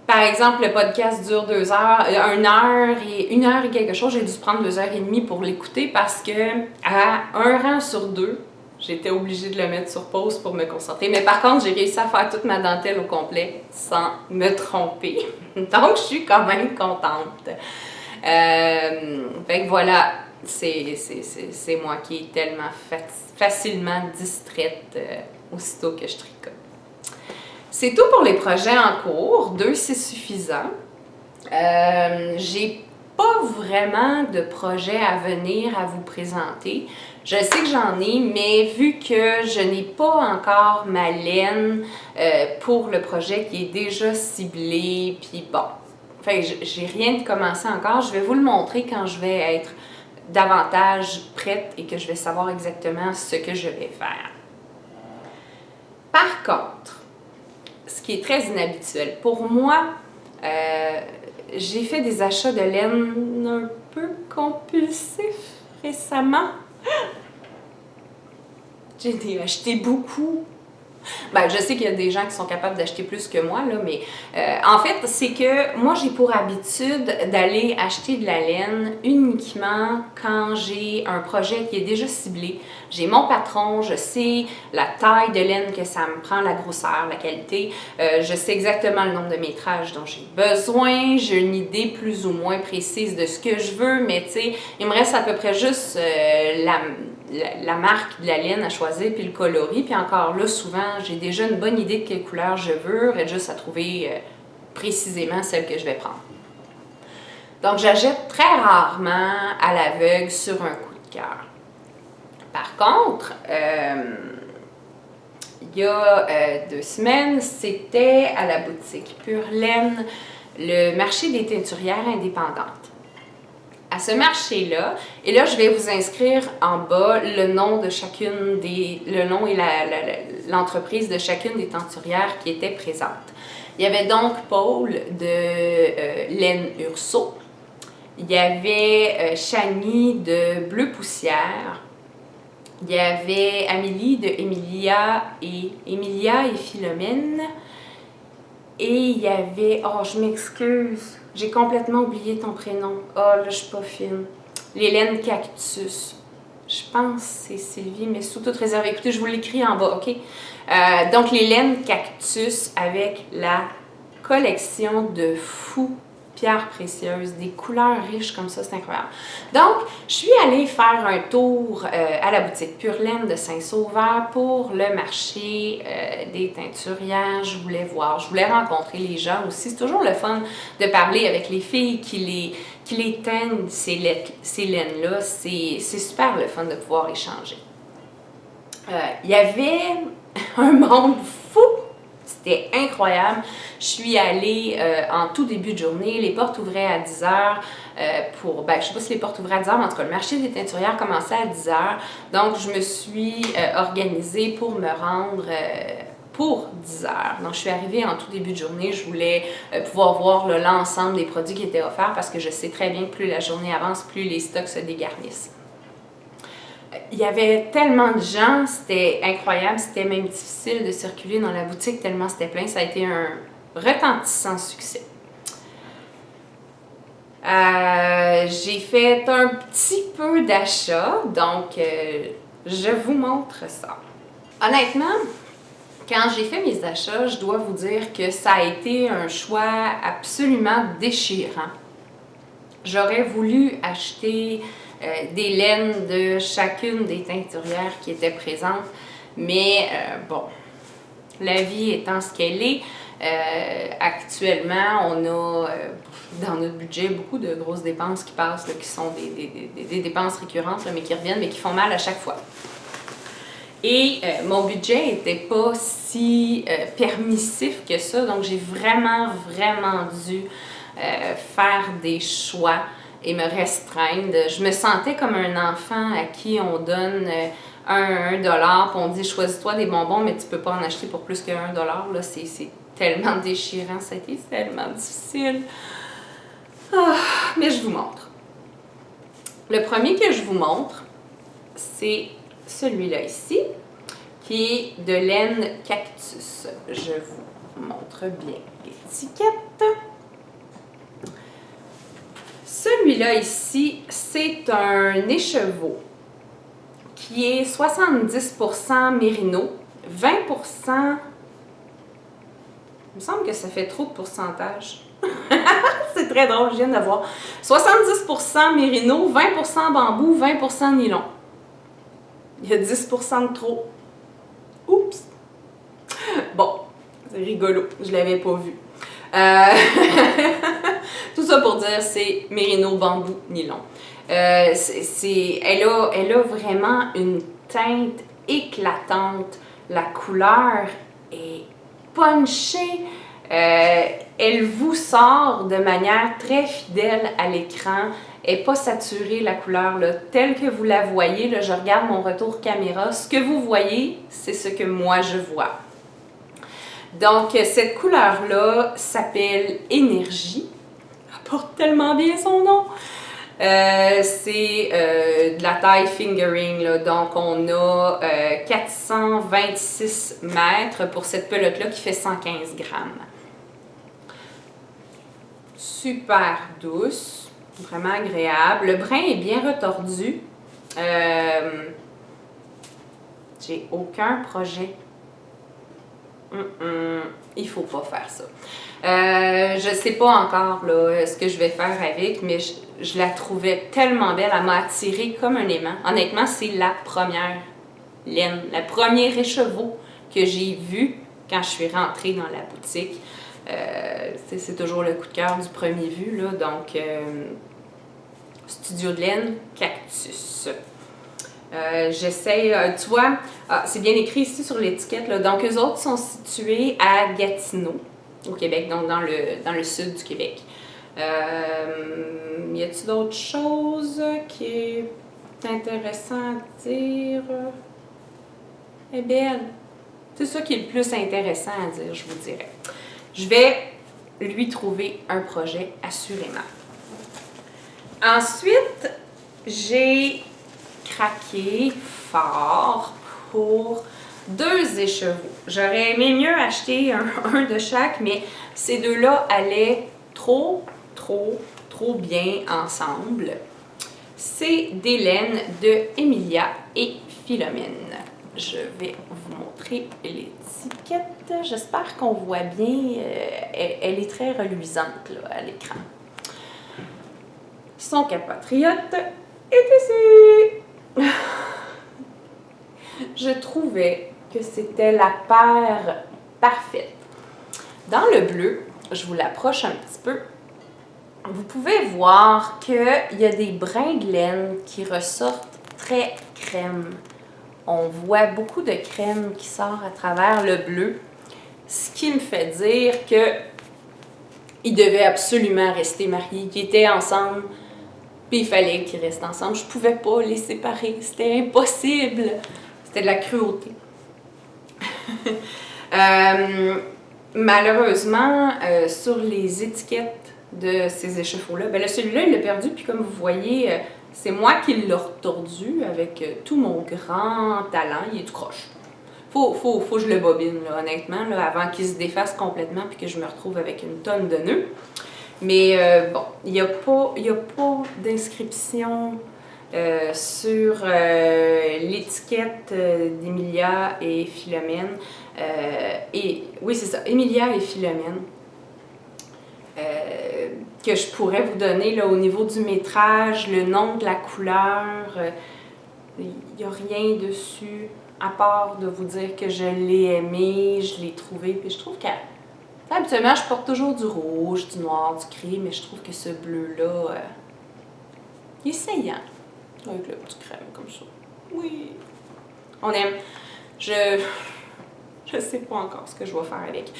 par exemple, le podcast dure 2 heures, 1 heure et quelque chose, j'ai dû prendre 2 heures et demie pour l'écouter parce que à un rang sur 2, j'étais obligée de le mettre sur pause pour me concentrer. Mais par contre, j'ai réussi à faire toute ma dentelle au complet sans me tromper. Donc, je suis quand même contente. Fait que voilà, c'est moi qui est tellement facilement distraite aussitôt que je tricote. C'est tout pour les projets en cours. 2, c'est suffisant. J'ai pas vraiment de projet à venir à vous présenter. Je sais que j'en ai, mais vu que je n'ai pas encore ma laine pour le projet qui est déjà ciblé, puis bon, enfin, j'ai rien de commencé encore. Je vais vous le montrer quand je vais être davantage prête et que je vais savoir exactement ce que je vais faire. Par contre, ce qui est très inhabituel, pour moi, j'ai fait des achats de laine un peu compulsifs récemment. J'ai acheté beaucoup. Ben, je sais qu'il y a des gens qui sont capables d'acheter plus que moi, là, mais en fait, c'est que moi, j'ai pour habitude d'aller acheter de la laine uniquement quand j'ai un projet qui est déjà ciblé. J'ai mon patron, je sais la taille de laine que ça me prend, la grosseur, la qualité. Je sais exactement le nombre de métrages dont j'ai besoin. J'ai une idée plus ou moins précise de ce que je veux, mais tu sais, il me reste à peu près juste la marque de la laine à choisir, puis le coloris. Puis encore là, souvent, j'ai déjà une bonne idée de quelle couleur je veux, reste juste à trouver précisément celle que je vais prendre. Donc, j'achète très rarement à l'aveugle sur un coup de cœur. Par contre, il y a 2 semaines, c'était à la boutique Pure Laine, le marché des teinturières indépendantes. À ce marché-là, et là, je vais vous inscrire en bas le nom de chacune le nom et l'entreprise de chacune des teinturières qui étaient présentes. Il y avait donc Paul de Laine Urso. Il y avait Chani de Bleu Poussière. Il y avait Amélie de Emilia et Philomène. Et il y avait... Oh, je m'excuse. J'ai complètement oublié ton prénom. Oh, là, je suis pas fine. L'Hélène Cactus. Je pense que c'est Sylvie, mais sous toute réserve. Écoutez, je vous l'écris en bas, OK? Donc, l'Hélène Cactus avec la collection de fous pierres précieuses, des couleurs riches comme ça, c'est incroyable. Donc, je suis allée faire un tour à la boutique Pure Laine de Saint-Sauveur pour le marché des teinturières. Je voulais voir, je voulais rencontrer les gens aussi. C'est toujours le fun de parler avec les filles qui les teignent, ces laines-là. C'est super le fun de pouvoir échanger. Il y avait un monde fou. C'était incroyable. Je suis allée en tout début de journée. Les portes ouvraient à 10h pour... Ben, je ne sais pas si les portes ouvraient à 10h, mais en tout cas, le marché des teinturières commençait à 10h. Donc, je me suis organisée pour me rendre pour 10h. Donc, je suis arrivée en tout début de journée. Je voulais pouvoir voir l'ensemble des produits qui étaient offerts parce que je sais très bien que plus la journée avance, plus les stocks se dégarnissent. Il y avait tellement de gens, c'était incroyable, c'était même difficile de circuler dans la boutique tellement c'était plein. Ça a été un retentissant succès. J'ai fait un petit peu d'achats, donc je vous montre ça. Honnêtement, quand j'ai fait mes achats, je dois vous dire que ça a été un choix absolument déchirant. J'aurais voulu acheter des laines de chacune des teinturières qui étaient présentes, mais bon, la vie étant ce qu'elle est, actuellement, on a dans notre budget beaucoup de grosses dépenses qui passent, là, qui sont des dépenses récurrentes, là, mais qui reviennent, mais qui font mal à chaque fois. Et mon budget n'était pas si permissif que ça, donc j'ai vraiment dû faire des choix et me restreindre. Je me sentais comme un enfant à qui on donne $1, puis on dit choisis-toi des bonbons, mais tu peux pas en acheter pour plus que $1. Là, c'est tellement déchirant, ça a été tellement difficile. Ah, mais je vous montre. Le premier que je vous montre, c'est celui-là ici, qui est de laine cactus. Je vous montre bien l'étiquette. Celui-là ici, c'est un écheveau qui est 70% mérino, 20%... Il me semble que ça fait trop de pourcentage. C'est très drôle, je viens de voir. 70% mérino, 20% bambou, 20% nylon. Il y a 10% de trop. Oups! Bon, c'est rigolo, je l'avais pas vu. Tout ça pour dire, c'est mérino, bambou, nylon. Elle a vraiment une teinte éclatante. La couleur est punchée. Elle vous sort de manière très fidèle à l'écran. Elle n'est pas saturée, la couleur, là, telle que vous la voyez. Là, je regarde mon retour caméra. Ce que vous voyez, c'est ce que moi je vois. Donc, cette couleur-là s'appelle Énergie. Elle porte tellement bien son nom. C'est de la taille fingering, là. Donc on a 426 mètres pour cette pelote-là qui fait 115 grammes. Super douce, vraiment agréable. Le brin est bien retordu. J'ai aucun projet. Il faut pas faire ça. Je sais pas encore là, ce que je vais faire avec, mais je la trouvais tellement belle. Elle m'a attirée comme un aimant. Honnêtement, c'est la première laine, le premier écheveau que j'ai vu quand je suis rentrée dans la boutique. C'est toujours le coup de cœur du premier vu, là. Donc, Studio de laine Cactus. J'essaie, tu vois, c'est bien écrit ici sur l'étiquette, là. Donc, eux autres sont situés à Gatineau, au Québec, donc dans le sud du Québec. Y a-t-il d'autres choses qui est intéressant à dire? Elle est belle. C'est ça qui est le plus intéressant à dire, je vous dirais. Je vais lui trouver un projet, assurément. Ensuite, j'ai craqué fort pour 2 écheveaux. J'aurais aimé mieux acheter un de chaque, mais ces deux-là allaient trop bien ensemble. C'est des laines de Emilia et Philomène. Je vais vous montrer l'étiquette. J'espère qu'on voit bien. Elle est très reluisante là, à l'écran. Son compatriote est ici. Je trouvais que c'était la paire parfaite. Dans le bleu, je vous l'approche un petit peu. Vous pouvez voir qu'il y a des brins de laine qui ressortent très crème. On voit beaucoup de crème qui sort à travers le bleu, ce qui me fait dire qu'ils devaient absolument rester mariés, qu'ils étaient ensemble, puis il fallait qu'ils restent ensemble. Je ne pouvais pas les séparer, c'était impossible. C'était de la cruauté. Malheureusement, sur les étiquettes de ces échafauds-là, ben là, celui-là, il l'a perdu, puis comme vous voyez, c'est moi qui l'ai retordu avec tout mon grand talent. Il est tout croche. Faut que je le bobine, là, honnêtement, là, avant qu'il se défasse complètement puis que je me retrouve avec une tonne de nœuds. Mais bon, il n'y a pas d'inscription sur l'étiquette d'Emilia et Philomène. Oui, c'est ça, Emilia et Philomène. que je pourrais vous donner là, au niveau du métrage, le nom de la couleur. Il n'y a rien dessus, à part de vous dire que je l'ai aimé, je l'ai trouvé. Puis je trouve que, habituellement, je porte toujours du rouge, du noir, du gris, mais je trouve que ce bleu-là, il est saillant. Avec le petit crème comme ça. Oui. On aime. Je sais pas encore ce que je vais faire avec.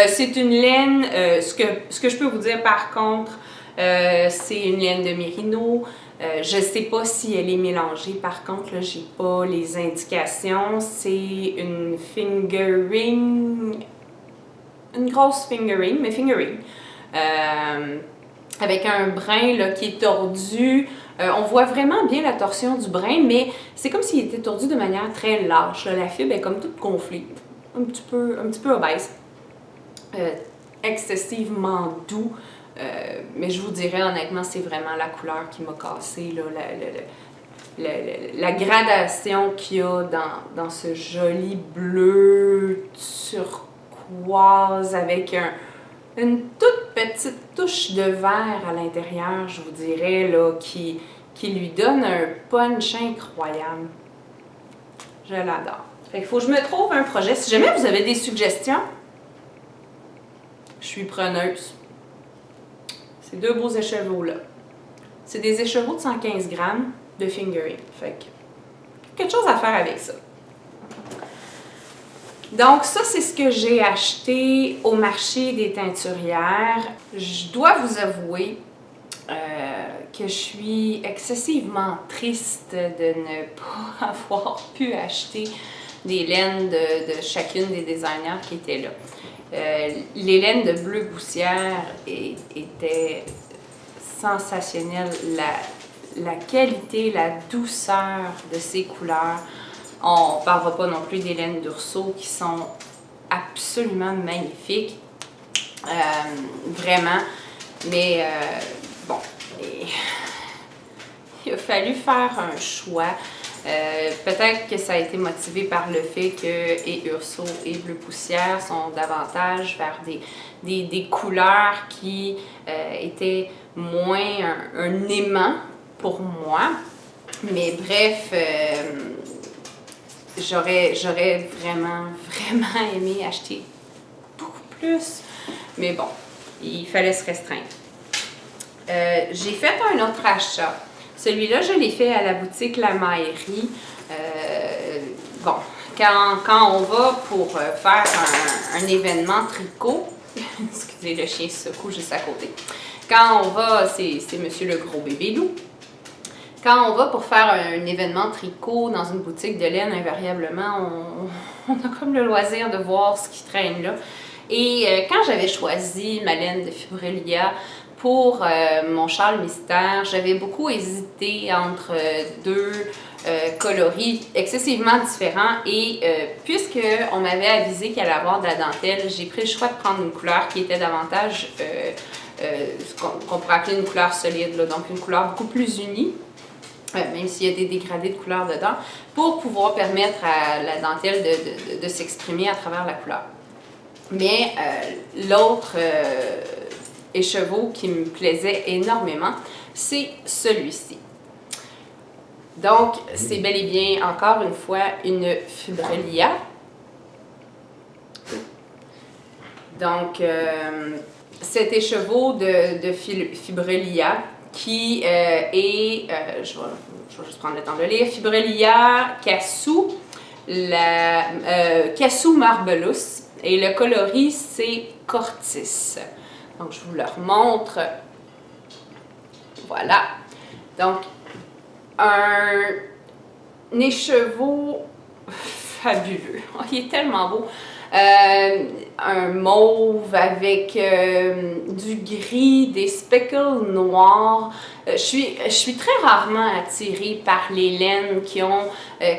C'est une laine, ce que je peux vous dire par contre, c'est une laine de Mérino. Je sais pas si elle est mélangée, par contre, là, j'ai pas les indications. C'est une fingering, une grosse fingering, mais fingering. Avec un brin là, qui est tordu. On voit vraiment bien la torsion du brin, mais c'est comme s'il était tordu de manière très lâche. Là. La fibre est comme toute gonflée, un petit peu obèse, excessivement doux. Mais je vous dirais honnêtement, c'est vraiment la couleur qui m'a cassé, là, la gradation qu'il y a dans ce joli bleu turquoise avec une toute petite touche de vert à l'intérieur, je vous dirais, là, qui lui donne un punch incroyable. Je l'adore. Fait qu'il faut que je me trouve un projet. Si jamais vous avez des suggestions, je suis preneuse. Ces deux beaux écheveaux-là. C'est des écheveaux de 115 grammes de fingering. Fait que quelque chose à faire avec ça. Donc ça, c'est ce que j'ai acheté au marché des teinturières. Je dois vous avouer que je suis excessivement triste de ne pas avoir pu acheter des laines de chacune des designers qui étaient là. Les laines de bleu poussière étaient sensationnelles. La qualité, la douceur de ces couleurs. On ne parlera pas non plus des laines d'Urso qui sont absolument magnifiques. Vraiment. Mais bon, il a fallu faire un choix. Peut-être que ça a été motivé par le fait que et Urso et Bleu Poussière sont davantage vers des couleurs qui étaient moins un aimant pour moi. Mais bref, j'aurais vraiment aimé acheter beaucoup plus. Mais bon, il fallait se restreindre. J'ai fait un autre achat. Celui-là, je l'ai fait à la boutique La Maillerie. Bon, quand on va pour faire un événement tricot, excusez, le chien se secoue juste à côté. Quand on va, c'est Monsieur le Gros Bébé Loup. Quand on va pour faire un événement tricot dans une boutique de laine, invariablement, on a comme le loisir de voir ce qui traîne là. Et quand j'avais choisi ma laine de Fibrelia pour mon châle mystère, j'avais beaucoup hésité entre deux coloris excessivement différents et puisque on m'avait avisé qu'il allait avoir de la dentelle, j'ai pris le choix de prendre une couleur qui était davantage qu'on pourrait appeler une couleur solide, là, donc une couleur beaucoup plus unie. Même s'il y a des dégradés de couleur dedans, pour pouvoir permettre à la dentelle de s'exprimer à travers la couleur. Mais l'autre écheveau qui me plaisait énormément, c'est celui-ci. Donc, c'est bel et bien, encore une fois, une Fibrelia. Donc, cet écheveau de Fibrelia qui est, je vais juste prendre le temps de le lire, Fibrelia Cassou, Cassou Marvelous, et le coloris c'est Cortis. Donc je vous le remontre. Voilà. Donc un écheveau fabuleux. Oh, il est tellement beau. Un mauve avec du gris, des speckles noirs. Je suis très rarement attirée par les laines qui ont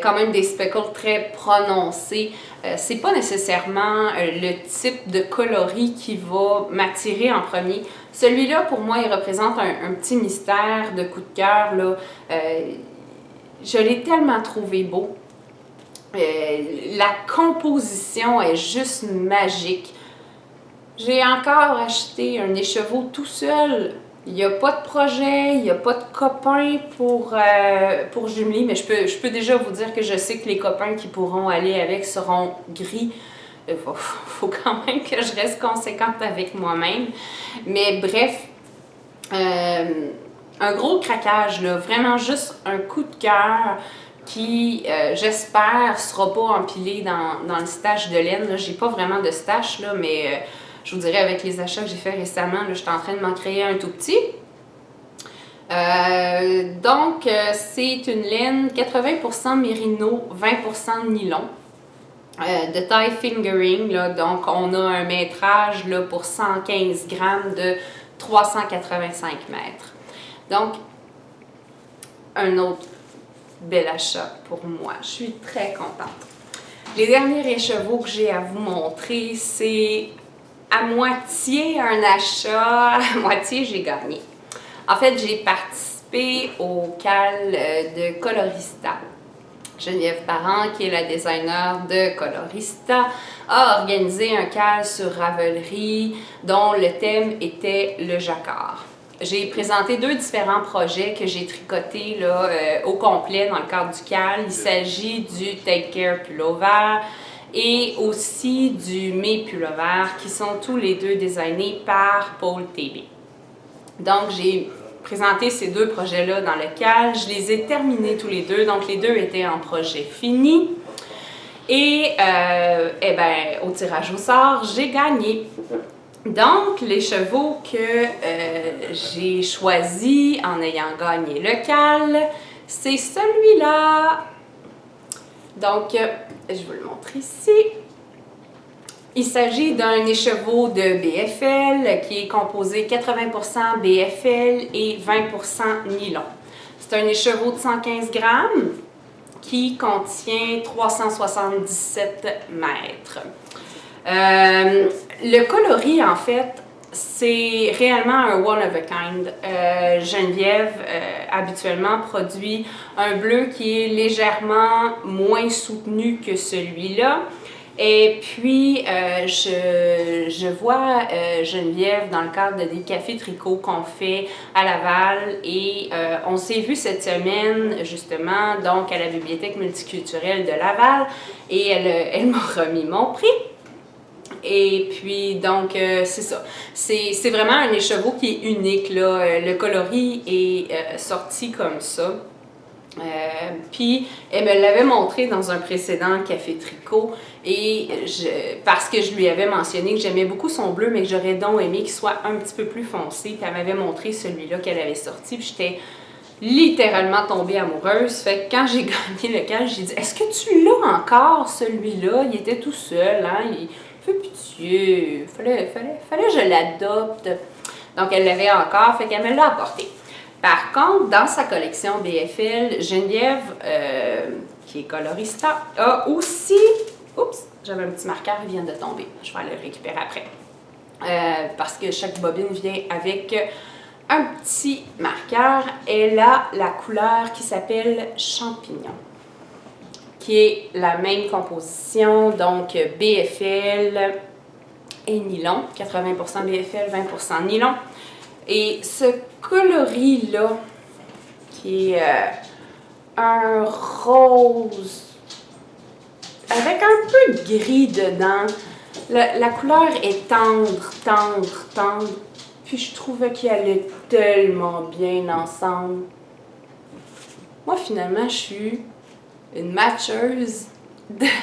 quand même des speckles très prononcés. C'est pas nécessairement le type de coloris qui va m'attirer en premier. Celui-là, pour moi, il représente un petit mystère de coup de cœur. Je l'ai tellement trouvé beau. La composition est juste magique. J'ai encore acheté un écheveau tout seul Il n'y a pas de projet, il n'y a pas de copains pour jumeler, mais je peux déjà vous dire que je sais que les copains qui pourront aller avec seront gris. Faut quand même que je reste conséquente avec moi-même. Mais bref, un gros craquage, là, vraiment juste un coup de cœur qui, j'espère, sera pas empilé dans le stash de laine. J'ai pas vraiment de stash, là, mais je vous dirais, avec les achats que j'ai fait récemment, là, je suis en train de m'en créer un tout petit. Donc, c'est une laine 80% mérino, 20% nylon. De taille fingering, là, donc on a un métrage là, pour 115 grammes de 385 mètres. Donc, un autre bel achat pour moi. Je suis très contente. Les derniers écheveaux que j'ai à vous montrer, c'est à moitié un achat, à moitié j'ai gagné. En fait, j'ai participé au CAL de Colorista. Geneviève Parent, qui est la designer de Colorista, a organisé un CAL sur Ravelry dont le thème était le jacquard. J'ai présenté 2 différents projets que j'ai tricotés là, au complet dans le cadre du CAL. Il s'agit du Take Care Pullover et aussi du May Pullover, qui sont tous les 2 designés par Paul TB. Donc, j'ai présenté ces 2 projets-là dans le CAL. Je les ai terminés tous les 2, donc les 2 étaient en projet fini. Et eh ben, au tirage au sort, j'ai gagné. Donc, les chevaux que j'ai choisis en ayant gagné le CAL, c'est celui-là. Donc, je vais le montrer ici. Il s'agit d'un écheveau de BFL qui est composé 80% BFL et 20% nylon. C'est un écheveau de 115 grammes qui contient 377 mètres. Le coloris, en fait, c'est réellement un one of a kind. Geneviève, habituellement, produit un bleu qui est légèrement moins soutenu que celui-là. Et puis, je vois Geneviève dans le cadre des cafés tricot qu'on fait à Laval et on s'est vu cette semaine justement donc à la Bibliothèque multiculturelle de Laval et elle m'a remis mon prix. Et puis, donc, c'est ça. C'est vraiment un écheveau qui est unique, là. Le coloris est sorti comme ça. Puis, elle me l'avait montré dans un précédent café tricot et parce que je lui avais mentionné que j'aimais beaucoup son bleu, mais que j'aurais donc aimé qu'il soit un petit peu plus foncé. Puis, elle m'avait montré celui-là qu'elle avait sorti. Puis, j'étais littéralement tombée amoureuse. Fait que quand j'ai gagné le CAL, j'ai dit « Est-ce que tu l'as encore, celui-là? » Il était tout seul, hein? Il fait pitié. Fallait que je l'adopte. Donc, elle l'avait encore, fait qu'elle me l'a apporté. Par contre, dans sa collection BFL, Geneviève, qui est colorista, a aussi... Oups, j'avais un petit marqueur, il vient de tomber. Je vais aller le récupérer après. Parce que chaque bobine vient avec un petit marqueur. Elle a la couleur qui s'appelle champignon, qui est la même composition, donc BFL et nylon, 80% BFL, 20% nylon. Et ce coloris-là, qui est un rose avec un peu de gris dedans, la couleur est tendre. Puis je trouvais qu'ils allaient tellement bien ensemble. Moi, finalement, je suis une matcheuse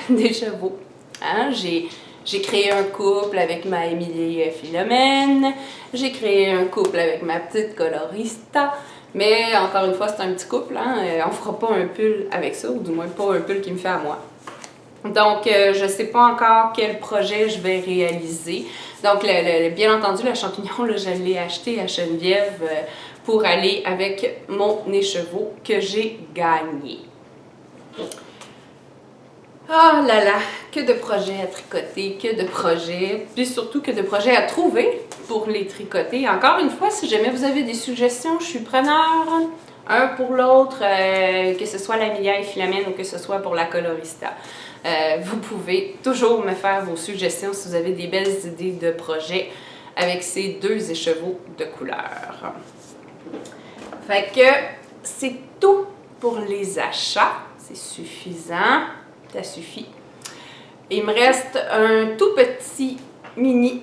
d'écheveaux. Hein? J'ai créé un couple avec ma Émilie Philomène, j'ai créé un couple avec ma petite colorista, mais encore une fois, c'est un petit couple, hein? On fera pas un pull avec ça, ou du moins pas un pull qui me fait à moi. Donc, je sais pas encore quel projet je vais réaliser. Donc, bien entendu, le champignon, là, je l'ai acheté à Geneviève pour aller avec mon écheveau que j'ai gagné. Ah là là, que de projets à tricoter, que de projets, puis surtout que de projets à trouver pour les tricoter. Encore une fois, si jamais vous avez des suggestions, je suis preneur, un pour l'autre, que ce soit la Milia et Philomène ou que ce soit pour la colorista. Vous pouvez toujours me faire vos suggestions si vous avez des belles idées de projets avec ses 2 écheveaux de couleur. Fait que c'est tout pour les achats. C'est suffisant. Ça suffit. Il me reste un tout petit mini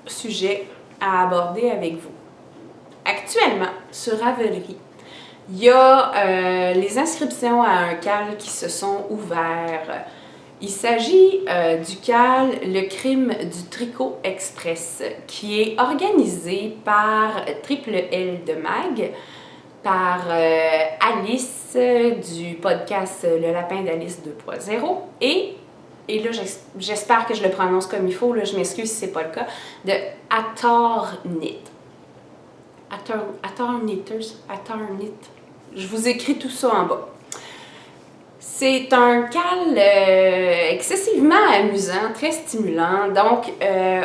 sujet à aborder avec vous. Actuellement, sur Ravelry, il y a les inscriptions à un CAL qui se sont ouvertes. Il s'agit du CAL Le Crime du Tricot Express, qui est organisé par Triple L de Mag, par Alice du podcast Le Lapin d'Alice 2.0 et là, j'espère que je le prononce comme il faut, là, je m'excuse si c'est pas le cas, de Atarnit. Atarnit. Je vous écris tout ça en bas. C'est un CAL excessivement amusant, très stimulant. Donc,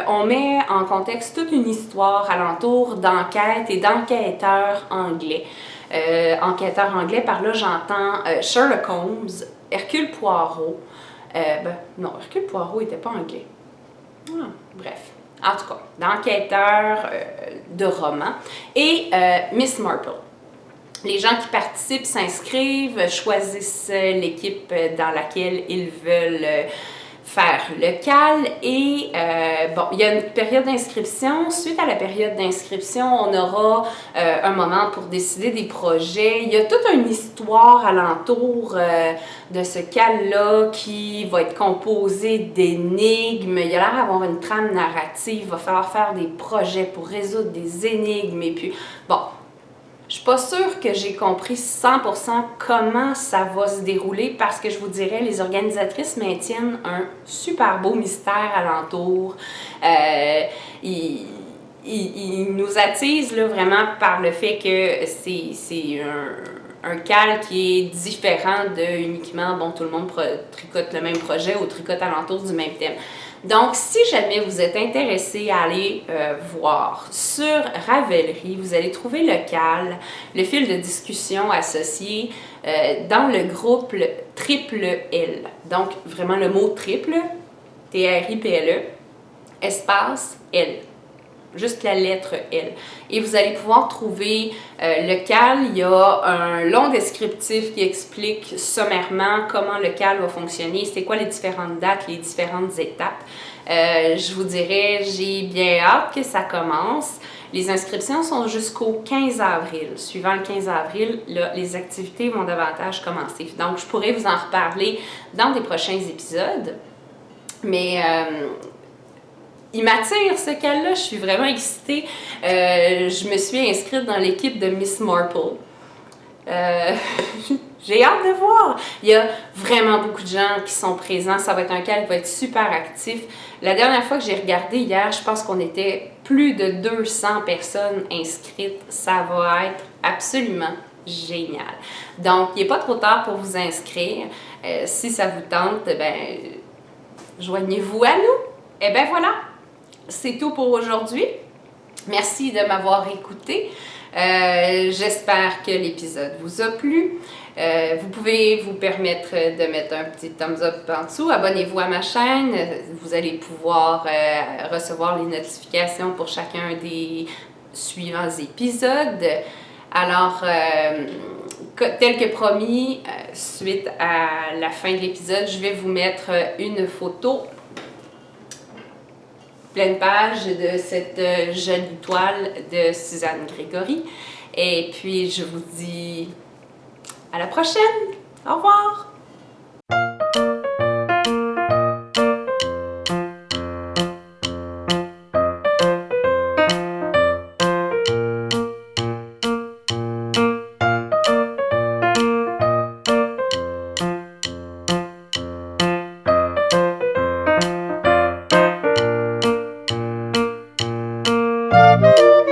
on met en contexte toute une histoire alentour d'enquête et d'enquêteurs anglais. Enquêteurs anglais, par là, j'entends Sherlock Holmes, Hercule Poirot. Non, Hercule Poirot n'était pas anglais. Ah, bref. En tout cas, d'enquêteurs de romans. Et Miss Marple. Les gens qui participent s'inscrivent, choisissent l'équipe dans laquelle ils veulent faire le CAL et il y a une période d'inscription. Suite à la période d'inscription, on aura un moment pour décider des projets. Il y a toute une histoire alentour de ce CAL-là qui va être composé d'énigmes. Il y a l'air d'avoir une trame narrative. Il va falloir faire des projets pour résoudre des énigmes. Et puis, je suis pas sûre que j'ai compris 100% comment ça va se dérouler parce que je vous dirais, les organisatrices maintiennent un super beau mystère alentour. Ils nous attisent là, vraiment par le fait que c'est un CAL qui est différent de uniquement, tout le monde tricote le même projet ou tricote alentour du même thème. Donc, si jamais vous êtes intéressé à aller voir sur Ravelry, vous allez trouver le CAL, le fil de discussion associé dans le groupe Triple L. Donc, vraiment le mot triple, T-R-I-P-L-E, espace L. Juste la lettre L. Et vous allez pouvoir trouver le CAL. Il y a un long descriptif qui explique sommairement comment le CAL va fonctionner, c'est quoi les différentes dates, les différentes étapes. Je vous dirais, j'ai bien hâte que ça commence. Les inscriptions sont jusqu'au 15 avril. Suivant le 15 avril, là, les activités vont davantage commencer. Donc, je pourrais vous en reparler dans des prochains épisodes. Mais il m'attire ce CAL-là, je suis vraiment excitée. Je me suis inscrite dans l'équipe de Miss Marple. J'ai hâte de voir. Il y a vraiment beaucoup de gens qui sont présents. Ça va être un CAL qui va être super actif. La dernière fois que j'ai regardé hier, je pense qu'on était plus de 200 personnes inscrites. Ça va être absolument génial. Donc, il n'est pas trop tard pour vous inscrire. Si ça vous tente, joignez-vous à nous. Et bien voilà, c'est tout pour aujourd'hui. Merci de m'avoir écouté. J'espère que l'épisode vous a plu. Vous pouvez vous permettre de mettre un petit thumbs up en dessous. Abonnez-vous à ma chaîne. Vous allez pouvoir recevoir les notifications pour chacun des suivants épisodes. Alors, tel que promis, suite à la fin de l'épisode, je vais vous mettre une photo pleine page de cette jolie toile de Suzanne Grégory. Et puis, je vous dis à la prochaine. Au revoir. Thank you.